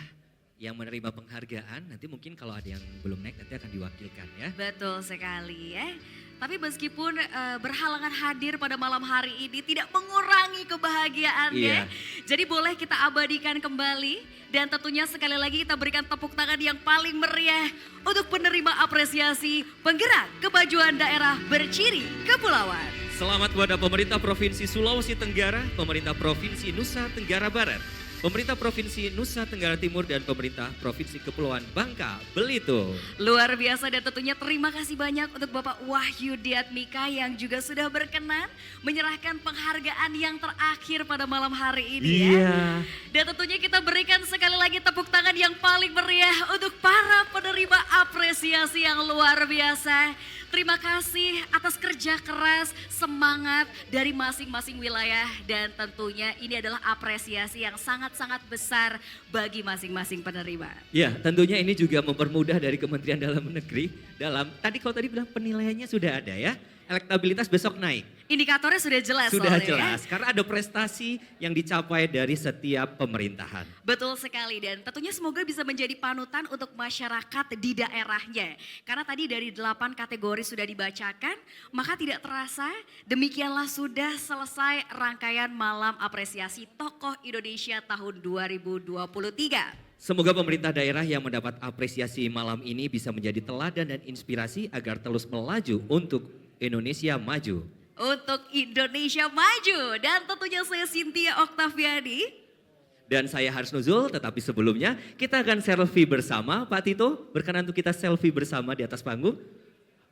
yang menerima penghargaan. Nanti mungkin kalau ada yang belum naik nanti akan diwakilkan ya. Betul sekali ya. Tapi meskipun berhalangan hadir pada malam hari ini tidak mengurangi kebahagiaannya. Iya. Jadi boleh kita abadikan kembali dan tentunya sekali lagi kita berikan tepuk tangan yang paling meriah untuk penerima apresiasi penggerak kemajuan daerah berciri kepulauan. Selamat kepada pemerintah Provinsi Sulawesi Tenggara, pemerintah Provinsi Nusa Tenggara Barat, pemerintah Provinsi Nusa Tenggara Timur dan pemerintah Provinsi Kepulauan Bangka Belitung. Luar biasa dan tentunya terima kasih banyak untuk Bapak Wahyu Diatmika yang juga sudah berkenan menyerahkan penghargaan yang terakhir pada malam hari ini ya. Iya. Dan tentunya kita berikan sekali lagi tepuk tangan yang paling meriah untuk para penerima apresiasi yang luar biasa. Terima kasih atas kerja keras, semangat dari masing-masing wilayah dan tentunya ini adalah apresiasi yang sangat-sangat besar bagi masing-masing penerima. Ya, tentunya ini juga mempermudah dari Kementerian Dalam Negeri dalam kalau tadi bilang penilaiannya sudah ada ya. Elektabilitas besok naik. Indikatornya sudah jelas Sudah soalnya jelas, ya. karena ada prestasi yang dicapai dari setiap pemerintahan. Betul sekali dan tentunya semoga bisa menjadi panutan untuk masyarakat di daerahnya. Karena tadi dari 8 kategori sudah dibacakan, maka tidak terasa demikianlah sudah selesai rangkaian malam apresiasi tokoh Indonesia tahun 2023. Semoga pemerintah daerah yang mendapat apresiasi malam ini bisa menjadi teladan dan inspirasi agar terus melaju untuk Indonesia maju. Untuk Indonesia maju dan tentunya saya Cynthia Oktaviani. Dan saya Haris Nuzul, tetapi sebelumnya kita akan selfie bersama. Pak Tito, berkenan untuk kita selfie bersama di atas panggung.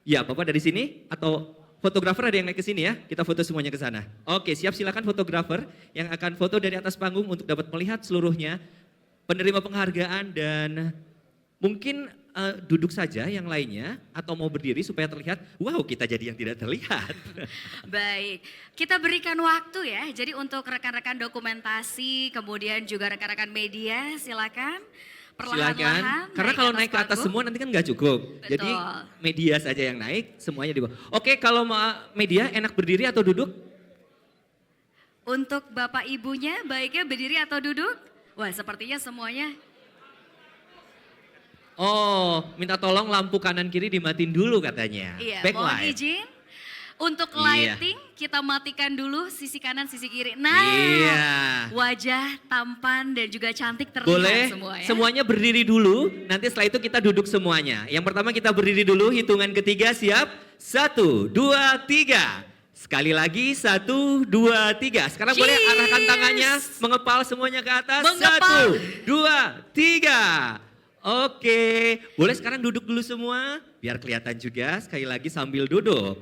Ya, Bapak dari sini atau fotografer ada yang naik ke sini ya? Kita foto semuanya ke sana. Oke, siap, silakan fotografer yang akan foto dari atas panggung untuk dapat melihat seluruhnya penerima penghargaan dan mungkin duduk saja yang lainnya atau mau berdiri supaya terlihat, wow kita jadi yang tidak terlihat. Baik, kita berikan waktu ya. Jadi untuk rekan-rekan dokumentasi, kemudian juga rekan-rekan media silakan. Silakan, karena kalau naik ke atas panggung. semua nanti kan nggak cukup. Betul. Jadi media saja yang naik, semuanya di bawah. Oke, kalau media enak berdiri atau duduk? Untuk Bapak Ibunya baiknya berdiri atau duduk? Wah sepertinya semuanya. Oh, minta tolong lampu kanan kiri dimatiin dulu katanya. Iya, mohon Backlight. izin. Untuk Iya. lighting kita matikan dulu sisi kanan sisi kiri. Nah, Iya. wajah tampan dan juga cantik terlihat Boleh semua ya. semuanya berdiri dulu, nanti setelah itu kita duduk semuanya. Yang pertama kita berdiri dulu, hitungan ketiga siap. 1, 2, 3. Sekali lagi 1, 2, 3. Sekarang boleh Cheers. arahkan tangannya, mengepal semuanya ke atas. Mengepal. 1, 2, 3. Oke, boleh sekarang duduk dulu semua, biar kelihatan juga sekali lagi sambil duduk.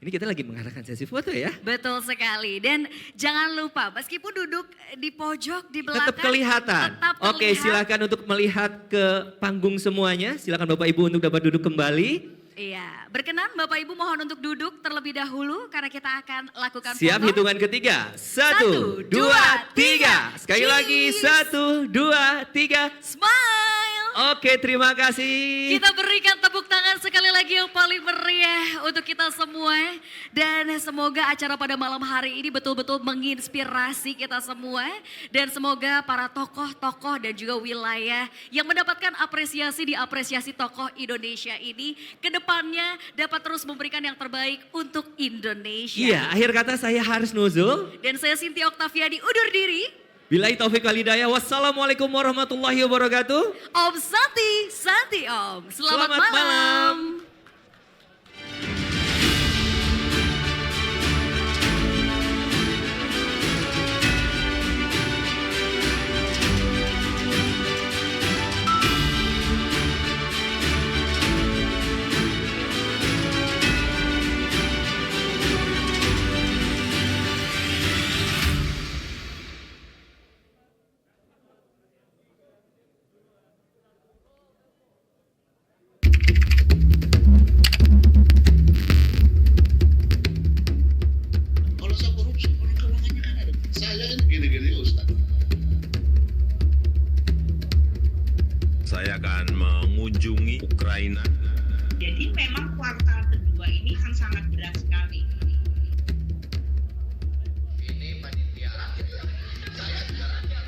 Ini kita lagi mengarahkan sesi foto ya. Betul sekali dan jangan lupa meskipun duduk di pojok di belakang Tetap kelihatan. tetap Oke, terlihat. silakan untuk melihat ke panggung semuanya. Silakan Bapak Ibu untuk dapat duduk kembali. Iya, berkenan Bapak Ibu mohon untuk duduk terlebih dahulu karena kita akan lakukan Siap, foto. hitungan ketiga. 1, 2, 1, 2, 3. Sekali lagi Cheers. 1, 2, 3. Smile. Oke, terima kasih. Kita berikan tepuk tangan sekali lagi yang paling meriah untuk kita semua. Dan semoga acara pada malam hari ini betul-betul menginspirasi kita semua. Dan semoga para tokoh-tokoh dan juga wilayah yang mendapatkan apresiasi di apresiasi tokoh Indonesia ini ke depannya dapat terus memberikan yang terbaik untuk Indonesia. Iya, akhir kata saya Haris Nuzul. Dan saya Cynthia Oktaviani undur diri. Billahi taufik wal hidayah. Wassalamualaikum warahmatullahi wabarakatuh. Om Santi, Santi Om. Selamat Selamat malam. malam. Kalau saya korupsi, orang keuangannya kan ada. Saya kan gini-gini Ustaz. Saya akan mengunjungi Ukraina. Jadi memang kuartal kedua ini akan sangat berat sekali. Ini panitia akhir ya. Saya juga rakyat.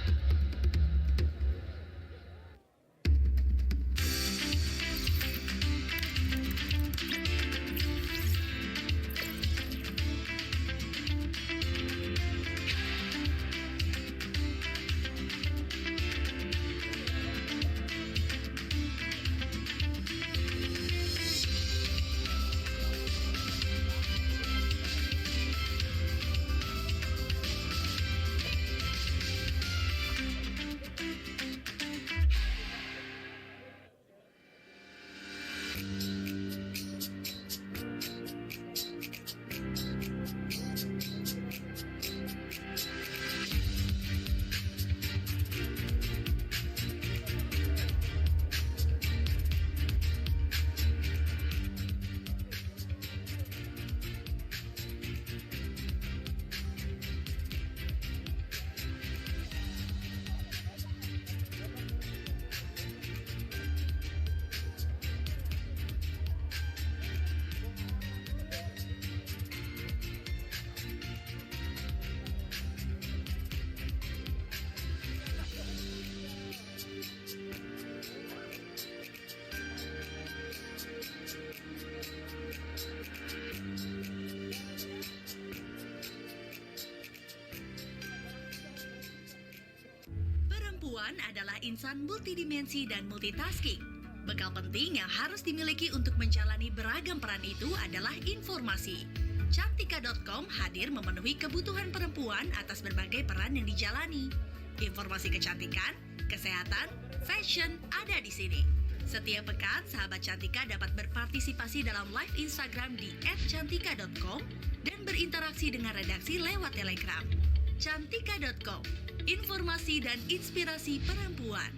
Perempuan adalah insan multidimensi dan multitasking. Bekal penting yang harus dimiliki untuk menjalani beragam peran itu adalah informasi. Cantika.com hadir memenuhi kebutuhan perempuan atas berbagai peran yang dijalani. Informasi kecantikan, kesehatan, fashion ada di sini. Setiap pekan, sahabat Cantika dapat berpartisipasi dalam live Instagram di @cantika.com dan berinteraksi dengan redaksi lewat Telegram. Cantika.com, informasi dan inspirasi perempuan.